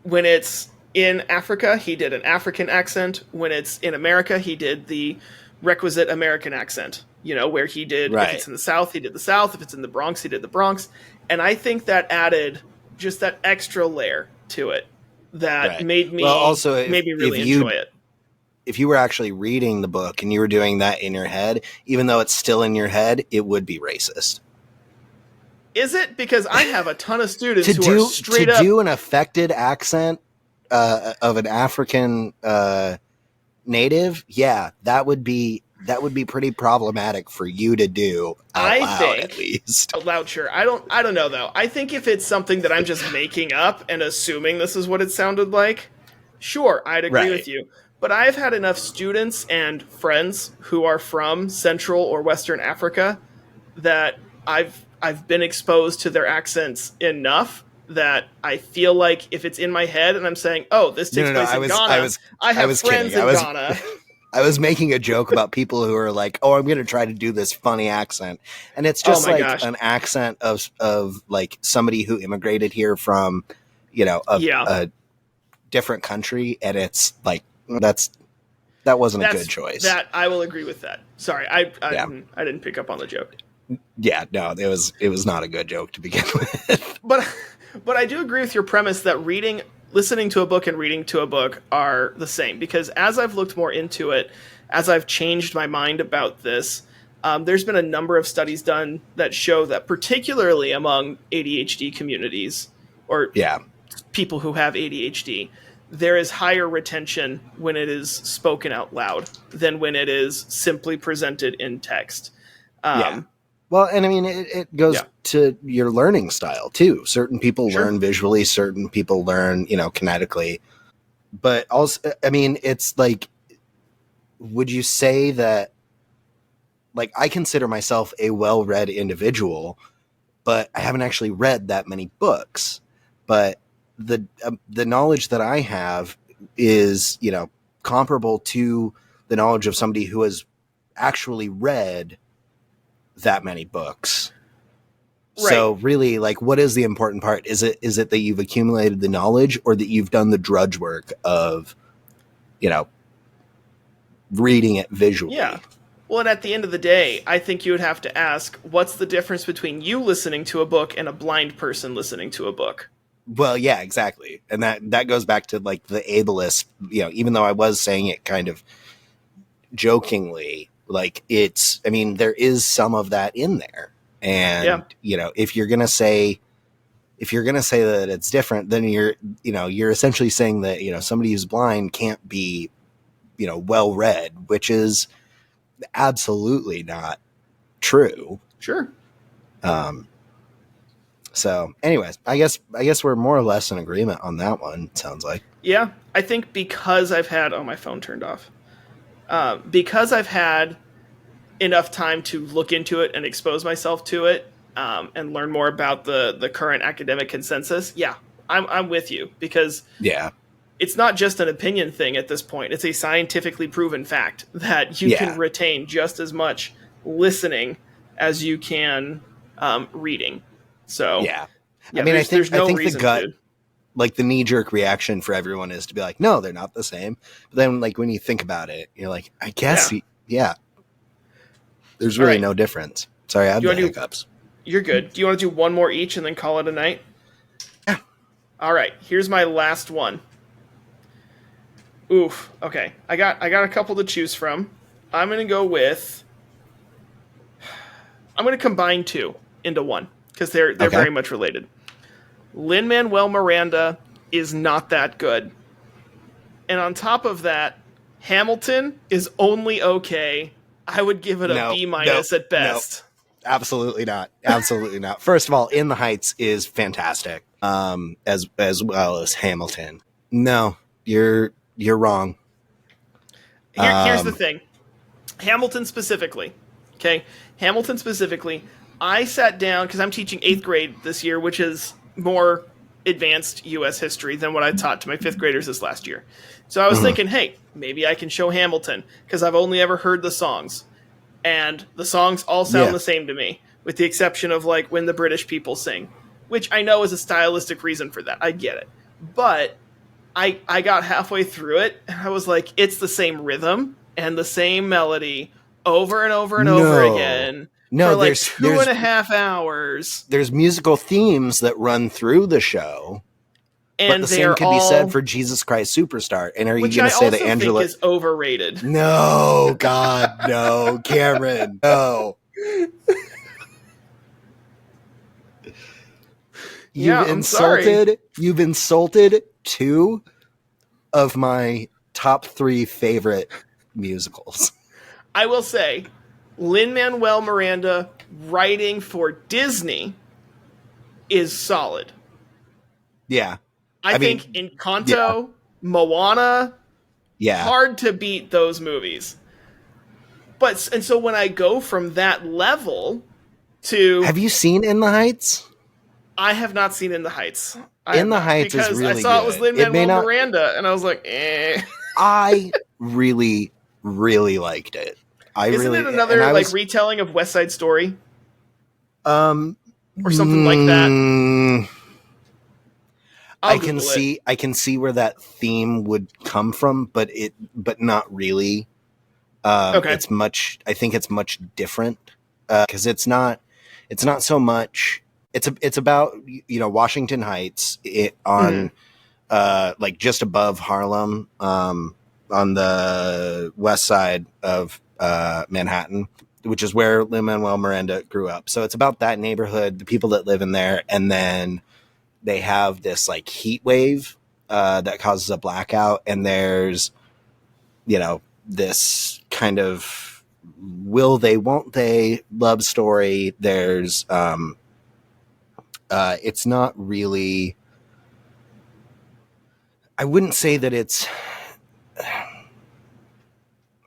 B: when it's in Africa, he did an African accent. When it's in America, he did the requisite American accent. Where he did, if it's in the South, he did the South. If it's in the Bronx, he did the Bronx. And I think that added just that extra layer to it that made me really enjoy it.
A: If you were actually reading the book and you were doing that in your head, even though it's still in your head, it would be racist.
B: Is it? Because I have a ton of students who are straight up...
A: To do an affected accent of an African native, that would be pretty problematic for you to do out loud, at least.
B: Out loud, sure. I don't know, though. I think if it's something that I'm just making up and assuming this is what it sounded like, sure, I'd agree with you. But I've had enough students and friends who are from Central or Western Africa that I've been exposed to their accents enough that I feel like if it's in my head and I'm saying, oh, this takes place in Ghana, I have friends in Ghana.
A: I was making a joke about people who are like, oh, I'm going to try to do this funny accent. And it's just an accent of like somebody who immigrated here from, a different country. And it's like, that wasn't a good choice.
B: That I will agree with that. Sorry. I didn't pick up on the joke.
A: Yeah, no, it was not a good joke to begin with.
B: But I do agree with your premise that listening to a book and reading to a book are the same, because as I've looked more into it, as I've changed my mind about this, there's been a number of studies done that show that particularly among ADHD communities or people who have ADHD, there is higher retention when it is spoken out loud than when it is simply presented in text.
A: Well, and I mean, it goes to your learning style too. Certain people learn visually, certain people learn, kinetically. But also, I mean, it's like, would you say that, like, I consider myself a well-read individual, but I haven't actually read that many books. But the knowledge that I have is, comparable to the knowledge of somebody who has actually read that many books. So really, like, what is the important part? Is it that you've accumulated the knowledge, or that you've done the drudge work of, reading it visually?
B: Yeah. Well, and at the end of the day, I think you would have to ask, what's the difference between you listening to a book and a blind person listening to a book?
A: Well, yeah, exactly. And that goes back to, like, the ableist, even though I was saying it kind of jokingly, like, there is some of that in there. And, if you're going to say that it's different, then you're essentially saying that, somebody who's blind can't be, well read, which is absolutely not true.
B: Sure.
A: So anyways, I guess we're more or less in agreement on that one, it sounds like.
B: Yeah. I think because I've had, my phone turned off. Because I've had enough time to look into it and expose myself to it, and learn more about the current academic consensus. Yeah, I'm with you, because it's not just an opinion thing at this point. It's a scientifically proven fact that you can retain just as much listening as you can reading. So
A: I think the gut, like, the knee-jerk reaction for everyone is to be like, no, they're not the same. But then, like, when you think about it, you're like, I guess, there's really no difference. Sorry, I had the hiccups.
B: You're good. Do you want to do one more each and then call it a night?
A: Yeah.
B: All right. Here's my last one. Oof. Okay. I got a couple to choose from. I'm going to combine two into one, because they're very much related. Lin-Manuel Miranda is not that good. And on top of that, Hamilton is only okay. I would give it a B- at best.
A: No. Absolutely not. Absolutely not. First of all, In the Heights is fantastic, as well as Hamilton. No, you're wrong.
B: Here's the thing. Hamilton specifically. I sat down, because I'm teaching 8th grade this year, which is more advanced U.S. history than what I taught to my 5th graders this last year. So I was thinking, hey, maybe I can show Hamilton, because I've only ever heard the songs. And the songs all sound the same to me, with the exception of, like, when the British people sing, which I know is a stylistic reason for that. I get it. But I got halfway through it, and I was like, it's the same rhythm and the same melody over and over and over again.
A: No,
B: for like there's 2.5 hours.
A: There's musical themes that run through the show, and but the same could be said for Jesus Christ Superstar. And are you going to say that Angela
B: is overrated?
A: No, God, no, Cameron, no. You've insulted 2 of my top 3 favorite musicals.
B: I will say, Lin-Manuel Miranda writing for Disney is solid.
A: Yeah.
B: I think Encanto, Moana, hard to beat those movies. And so when I go from that level to...
A: Have you seen In the Heights?
B: I have not seen In the Heights.
A: In the Heights is really good.
B: I saw it was Lin-Manuel Miranda, and I was like, eh.
A: I really, really liked it.
B: Isn't it another retelling of West Side Story? Or something like that?
A: I can see where that theme would come from, but not really. It's much. I think it's much different, because it's not so much. It's about Washington Heights on like just above Harlem, on the west side of Manhattan, which is where Lin-Manuel Miranda grew up. So it's about that neighborhood, the people that live in there, and then they have this like heat wave that causes a blackout, and there's this kind of will they won't they love story. There's it's not really, I wouldn't say that it's,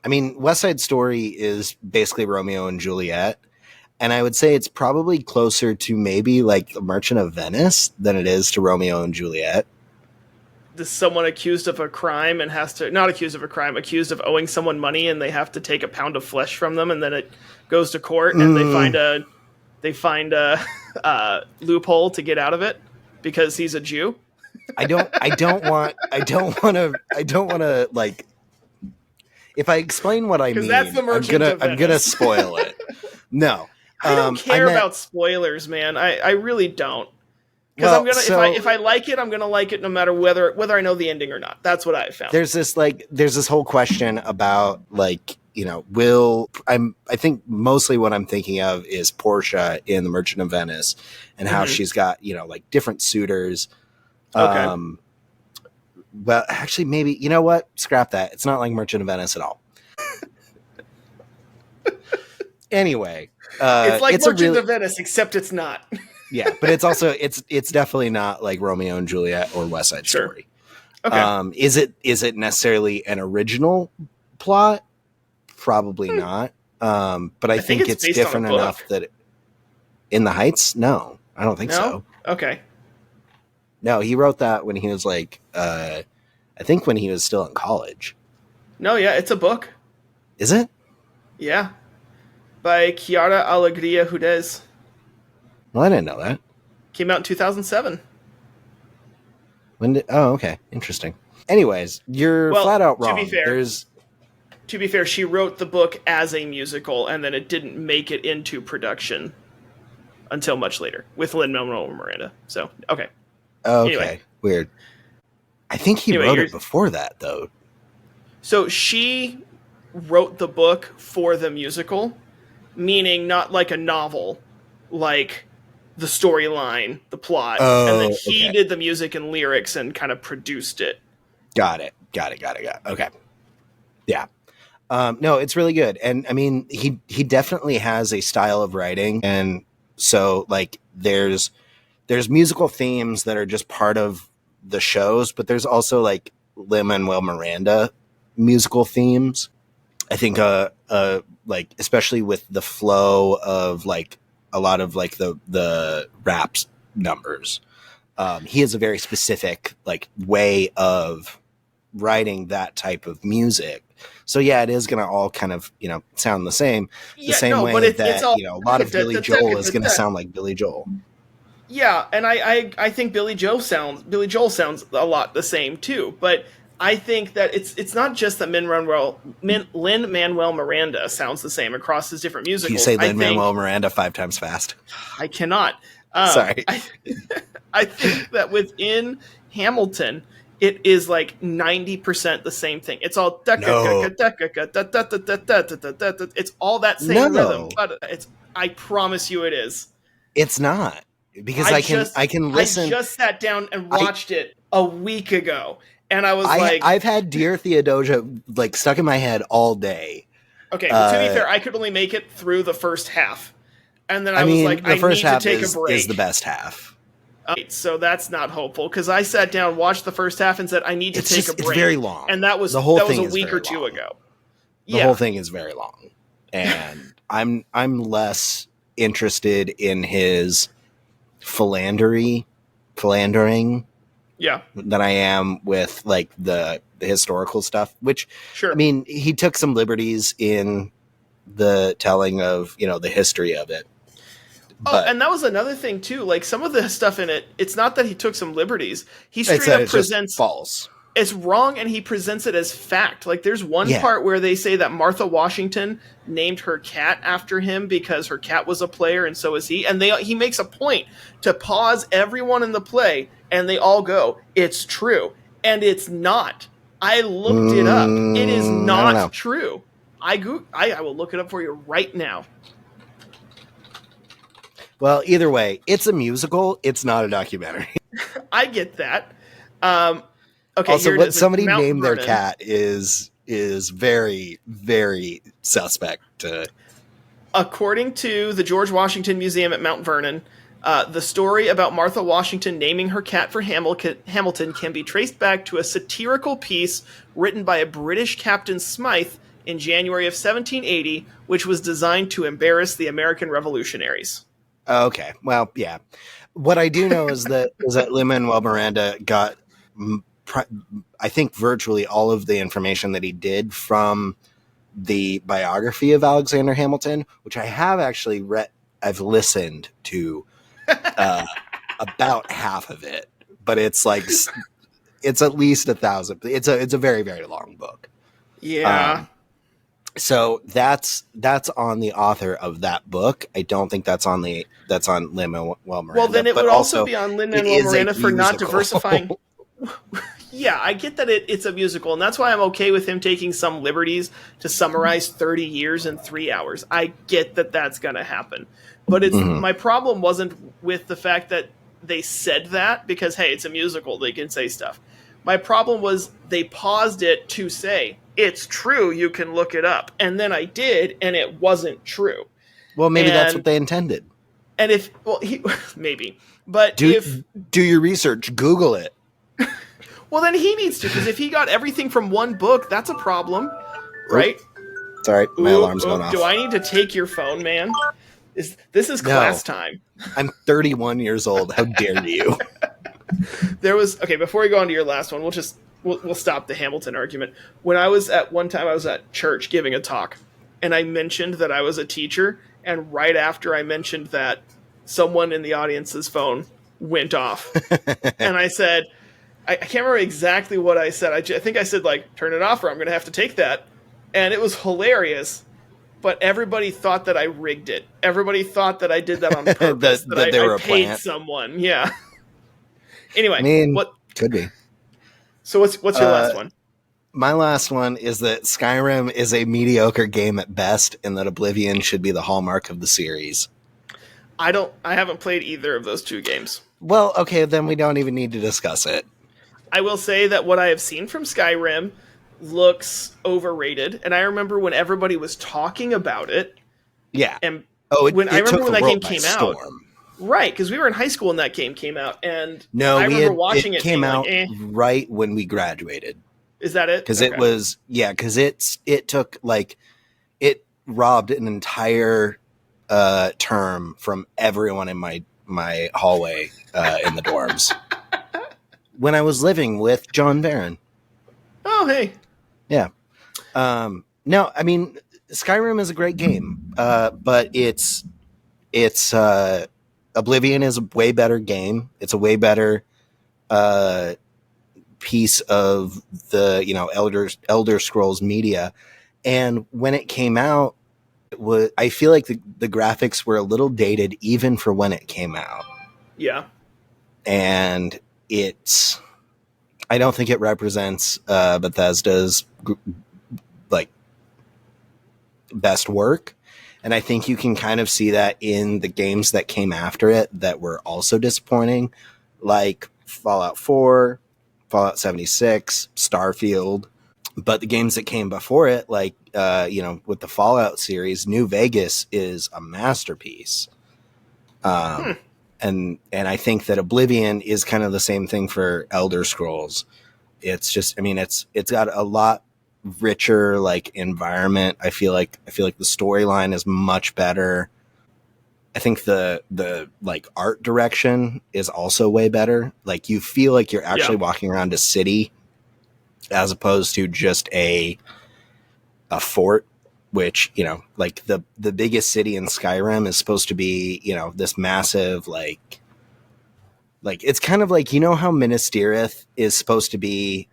A: I mean, West Side Story is basically Romeo and Juliet, and I would say it's probably closer to maybe like The Merchant of Venice than it is to Romeo and Juliet.
B: Is someone accused of a crime and accused of owing someone money, and they have to take a pound of flesh from them, and then it goes to court, and they find a they find a loophole to get out of it because he's a Jew.
A: I don't want to like, if I explain what I mean,
B: that's the
A: I'm gonna spoil it. No,
B: I don't care about spoilers, man. I really don't. Because I'm gonna if I like it, I'm gonna like it no matter whether I know the ending or not. That's what I found.
A: There's this whole question about like, you know, I think mostly what I'm thinking of is Portia in The Merchant of Venice and how she's got, you know, like different suitors.
B: Okay.
A: Well, actually, maybe, you know what? Scrap that. It's not like Merchant of Venice at all. Anyway,
B: it's like Merchant of Venice, except it's not.
A: Yeah, but it's also it's definitely not like Romeo and Juliet or West Side Story.
B: Okay.
A: Is it necessarily an original plot? Probably not. But I think it's different enough that In the Heights? No, I don't think so.
B: Okay.
A: No, he wrote that when he was like, I think when he was still in college.
B: No, yeah, it's a book.
A: Is it?
B: Yeah. By Chiara Alegria Hudes.
A: Well, I didn't know that.
B: Came out in 2007.
A: Okay. Interesting. Anyways, you're flat out wrong.
B: To be fair, she wrote the book as a musical, and then it didn't make it into production until much later with Lin-Manuel Miranda. So, okay.
A: Okay. Anyway. Weird. I think he wrote it before that, though.
B: So she wrote the book for the musical, meaning not like a novel, like the storyline, the plot, and then he did the music and lyrics and kind of produced it.
A: Got it. Okay. Yeah. No, it's really good. And I mean, he definitely has a style of writing. And so like there's musical themes that are just part of the shows, but there's also like Lin-Manuel Miranda musical themes. I think like especially with the flow of like a lot of like the rap numbers. He has a very specific like way of writing that type of music. So yeah, it is going to all kind of, you know, sound the same. The same way that, you know, a lot of Billy Joel is going to sound like Billy Joel.
B: Yeah, and I think Billy Joel sounds a lot the same too, but I think that it's not just that Lin-Manuel Miranda sounds the same across his different musicals.
A: Can you say Lin-Manuel Miranda 5 times fast?
B: I cannot.
A: Sorry.
B: I think that within Hamilton, it is like 90% the same thing. It's all it's all that same rhythm. But I promise you, it is.
A: It's not, because I can listen.
B: I just sat down and watched it a week ago, and I was
A: I've had Dear Theodosia like stuck in my head all day.
B: Okay, well, to be fair, I could only make it through the first half, and then I was like, I need to take a break.
A: Is the best half.
B: So that's not hopeful, because I sat down, watched the first half, and said I need to take a break.
A: It's very long,
B: and that was a week or two ago.
A: The whole thing is very long, and I'm less interested in his philandering, than I am with like the historical stuff. Which,
B: sure,
A: I mean, he took some liberties in the telling of, you know, the history of it.
B: But, and that was another thing too. Like some of the stuff in it, it's not that he took some liberties. He straight up presents
A: false.
B: It's wrong, and he presents it as fact. Like there's one part where they say that Martha Washington named her cat after him because her cat was a player, and so is he. And he makes a point to pause everyone in the play, and they all go, "It's true," and it's not. I looked it up. It is not true. I will look it up for you right now.
A: Well, either way, it's a musical. It's not a documentary.
B: I get that. Okay.
A: Also, what somebody named their cat is very, very suspect.
B: According to the George Washington Museum at Mount Vernon, the story about Martha Washington naming her cat for Hamilton can be traced back to a satirical piece written by a British Captain Smythe in January of 1780, which was designed to embarrass the American revolutionaries.
A: Okay, well, yeah. What I do know is that Lin-Manuel Miranda got, I think, virtually all of the information that he did from the biography of Alexander Hamilton, which I have actually read I've listened to about half of it, but it's like it's at least 1,000. It's a very, very long book.
B: Yeah.
A: So that's on the author of that book. I don't think that's on Lin-Manuel Miranda.
B: Well, then it would also be on Lin-Manuel Miranda for not diversifying. Yeah, I get that it's a musical, and that's why I'm okay with him taking some liberties to summarize 30 years in 3 hours. I get that that's going to happen. But it's my problem wasn't with the fact that they said that, because, hey, it's a musical, they can say stuff. My problem was they paused it to say, it's true, you can look it up. And then I did, and it wasn't true.
A: Well, maybe that's what they intended.
B: And maybe. But
A: do your research, Google it.
B: Well, then he needs to, because if he got everything from one book, that's a problem, right?
A: Sorry, my alarm's going off.
B: Do I need to take your phone, man? This is class time.
A: I'm 31 years old. How dare you?
B: Before we go on to your last one, we'll stop the Hamilton argument. One time I was at church giving a talk, and I mentioned that I was a teacher, and right after I mentioned that, someone in the audience's phone went off. And I said, I can't remember exactly what I said. I think I said, like, turn it off or I'm going to have to take that. And it was hilarious. But everybody thought that I rigged it. Everybody thought that I did that on purpose. that I paid someone. Yeah. Anyway. What
A: could be.
B: So what's your last one?
A: My last one is that Skyrim is a mediocre game at best, and that Oblivion should be the hallmark of the series.
B: I haven't played either of those two games.
A: Well, okay, then we don't even need to discuss it.
B: I will say that what I have seen from Skyrim looks overrated, and I remember when everybody was talking about it.
A: Yeah.
B: And I remember when that game came out. Right, because we were in high school when that game came out, and I remember watching it.
A: It came out right when we graduated.
B: Is that it?
A: Because it took, like, it robbed an entire term from everyone in my hallway in the dorms. When I was living with John Barron.
B: Oh, hey.
A: Yeah. No, I mean, Skyrim is a great game, but it's Oblivion is a way better game. It's a way better piece of the Elder Scrolls media. And when it came out, I feel like the graphics were a little dated even for when it came out.
B: Yeah.
A: And I don't think it represents Bethesda's like best work. And I think you can kind of see that in the games that came after it that were also disappointing, like Fallout 4, Fallout 76, Starfield. But the games that came before it, like, with the Fallout series, New Vegas is a masterpiece. And I think that Oblivion is kind of the same thing for Elder Scrolls. It's just, I mean, it's got a lot richer, like, environment. I feel like the storyline is much better. I think the like art direction is also way better. Like, you feel like you're actually walking around a city as opposed to just a fort, which, like the biggest city in Skyrim is supposed to be, this massive, like it's kind of like, how Minas Tirith is supposed to be,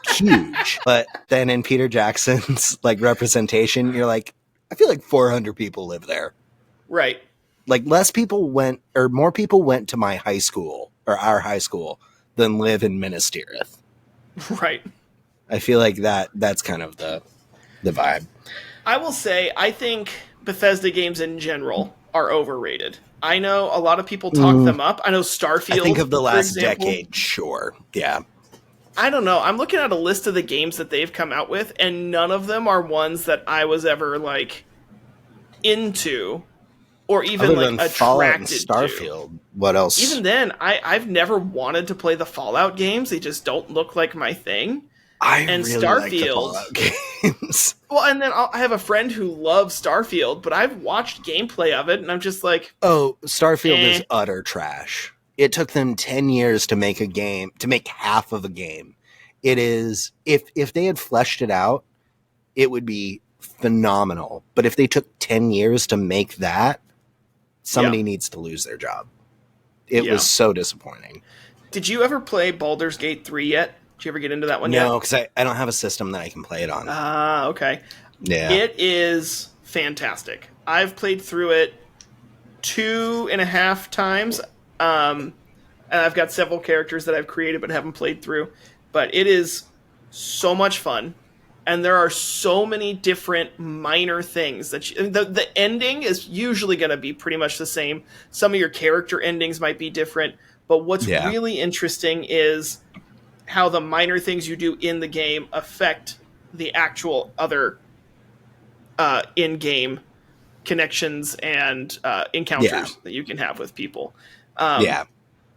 A: huge, but then in Peter Jackson's like representation, you're like, I feel like 400 people live there.
B: Right.
A: Like more people went to my high school or our high school than live in Minas Tirith.
B: Right.
A: I feel like that's kind of the vibe.
B: I will say, I think Bethesda games in general are overrated. I know a lot of people talk them up. I know Starfield.
A: I think of the last decade, sure. Yeah.
B: I don't know. I'm looking at a list of the games that they've come out with, and none of them are ones that I was ever, like, into or even, like, attracted
A: Fallout and Starfield.
B: To.
A: What else?
B: Even then, I've never wanted to play the Fallout games. They just don't look like my thing.
A: I really like the Fallout games.
B: Well, and then I have a friend who loves Starfield, but I've watched gameplay of it, and I'm just like...
A: Oh, Starfield is utter trash. It took them 10 years to make a game, to make half of a game. It is... If they had fleshed it out, it would be phenomenal. But if they took 10 years to make that, somebody needs to lose their job. It was so disappointing.
B: Did you ever play Baldur's Gate 3 yet? Did you ever get into that one
A: yet?
B: No,
A: because I don't have a system that I can play it on.
B: Okay.
A: Yeah.
B: It is fantastic. I've played through it 2.5 times. And I've got several characters that I've created but haven't played through. But it is so much fun. And there are so many different minor things that the ending is usually going to be pretty much the same. Some of your character endings might be different. But what's really interesting is how the minor things you do in the game affect the actual other in-game connections and encounters that you can have with people.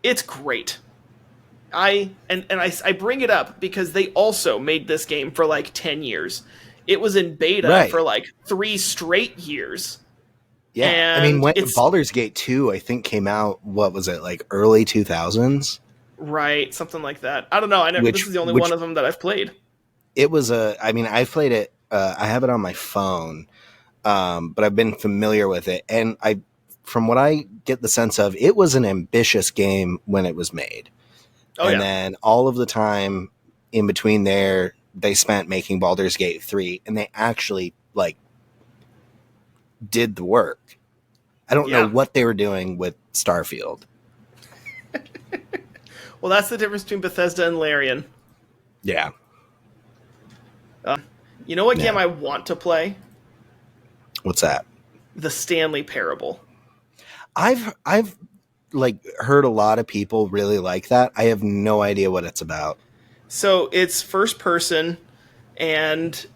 B: It's great. I bring it up because they also made this game for like 10 years. It was in beta for like 3 straight years.
A: Yeah, and I mean, when Baldur's Gate 2, I think, came out, what was it, like early 2000s?
B: Right, something like that. I don't know. This is the only one of them that I've played.
A: It was I've played it. I have it on my phone, but I've been familiar with it. And from what I get the sense of, it was an ambitious game when it was made. Then all of the time in between there, they spent making Baldur's Gate 3, and they actually, like, did the work. I don't know what they were doing with Starfield.
B: Well, that's the difference between Bethesda and Larian.
A: Yeah.
B: You know what game I want to play?
A: What's that?
B: The Stanley Parable.
A: I've like heard a lot of people really like that. I have no idea what it's about.
B: So it's first person, and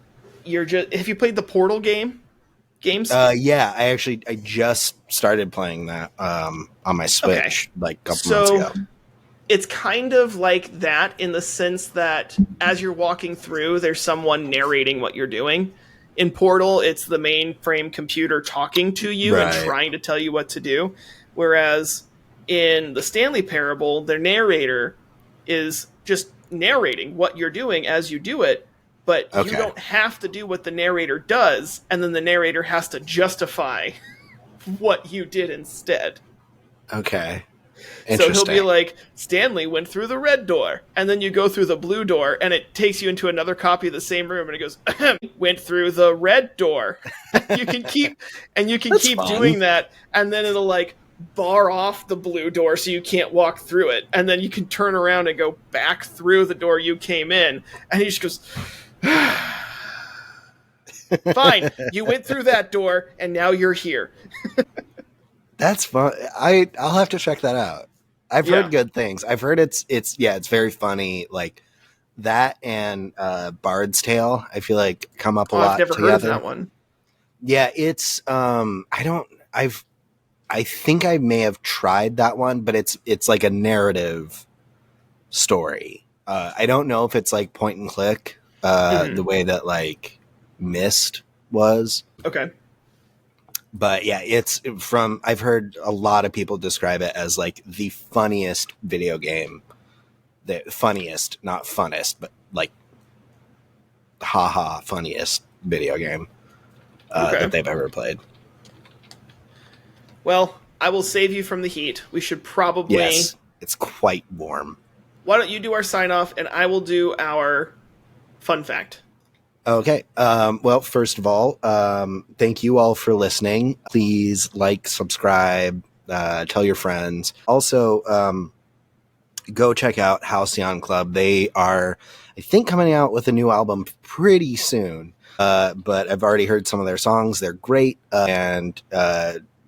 B: you're just. Have you played the Portal games?
A: Yeah, I just started playing that on my Switch like a couple months ago.
B: It's kind of like that in the sense that as you're walking through, there's someone narrating what you're doing. In Portal, it's the mainframe computer talking to you and trying to tell you what to do. Whereas in the Stanley Parable, the narrator is just narrating what you're doing as you do it, but you don't have to do what the narrator does, and then the narrator has to justify what you did instead.
A: Okay.
B: So he'll be like, Stanley went through the red door, and then you go through the blue door, and it takes you into another copy of the same room, and it goes, went through the red door. You can keep doing that, and then it'll like bar off the blue door so you can't walk through it, and then you can turn around and go back through the door you came in, and he just goes, fine, you went through that door, and now you're here.
A: That's fun. I'll have to check that out. I've heard good things. I've heard it's very funny. Like that and Bard's Tale, I feel like come up a lot together. I've never heard of
B: that one.
A: Yeah, it's I think I may have tried that one, but it's like a narrative story. I don't know if it's like point and click, the way that like Myst was.
B: Okay.
A: But yeah, I've heard a lot of people describe it as like the funniest video game. The funniest, not funnest, but like funniest video game that they've ever played.
B: Well, I will save you from the heat. We should probably...
A: Yes, it's quite warm.
B: Why don't you do our sign-off, and I will do our fun fact.
A: Okay. Well, first of all, thank you all for listening. Please like, subscribe, tell your friends. Also, go check out Halcyon Club. They are, I think, coming out with a new album pretty soon. But I've already heard some of their songs. They're great. And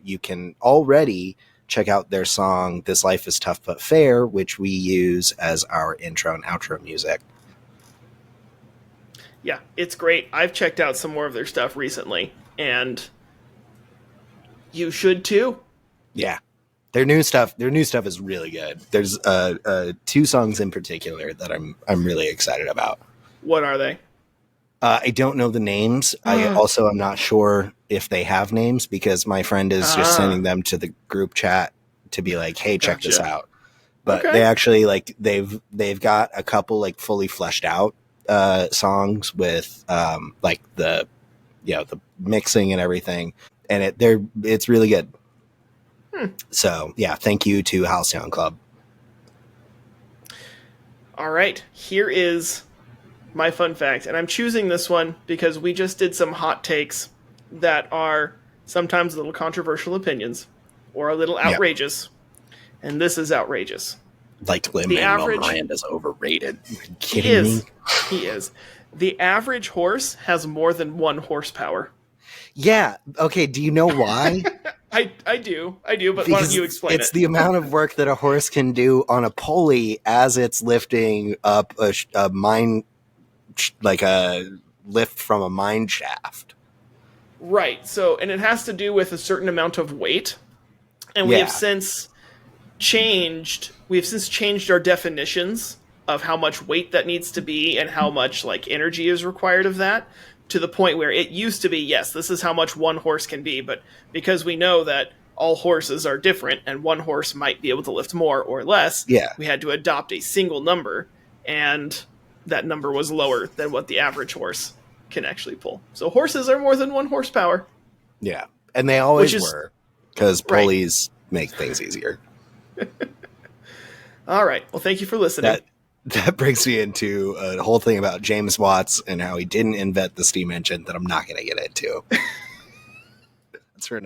A: you can already check out their song, This Life is Tough But Fair, which we use as our intro and outro music.
B: Yeah, it's great. I've checked out some more of their stuff recently, and you should too.
A: Yeah. Their new stuff is really good. There's 2 songs in particular that I'm really excited about.
B: What are they?
A: I don't know the names. I also am not sure if they have names because my friend is just sending them to the group chat to be like, "Hey, check this out." But they actually like they've got a couple like fully fleshed out songs with like the the mixing and everything, and it's really good. So, yeah, thank you to Halcyon Club.
B: All right, here is my fun fact. And I'm choosing this one because we just did some hot takes that are sometimes a little controversial opinions or a little outrageous. Yep. And this is outrageous.
A: Like Lin-Manuel Miranda's overrated. Are you kidding me?
B: He is. The average horse has more than 1 horsepower.
A: Yeah. Okay. Do you know why?
B: I do. But why don't you explain it?
A: It's the amount of work that a horse can do on a pulley as it's lifting up a mine, like a lift from a mine shaft.
B: Right. So, and it has to do with a certain amount of weight. And we have since changed our definitions of how much weight that needs to be and how much like energy is required of that, to the point where it used to be, yes, this is how much 1 horse can be, but because we know that all horses are different and 1 horse might be able to lift more or less, we had to adopt a single number, and that number was lower than what the average horse can actually pull. So horses are more than 1 horsepower.
A: Yeah, and they always were, because pulleys make things easier.
B: All right. Well, thank you for listening.
A: That brings me into a whole thing about James Watts and how he didn't invent the steam engine that I'm not going to get into. That's for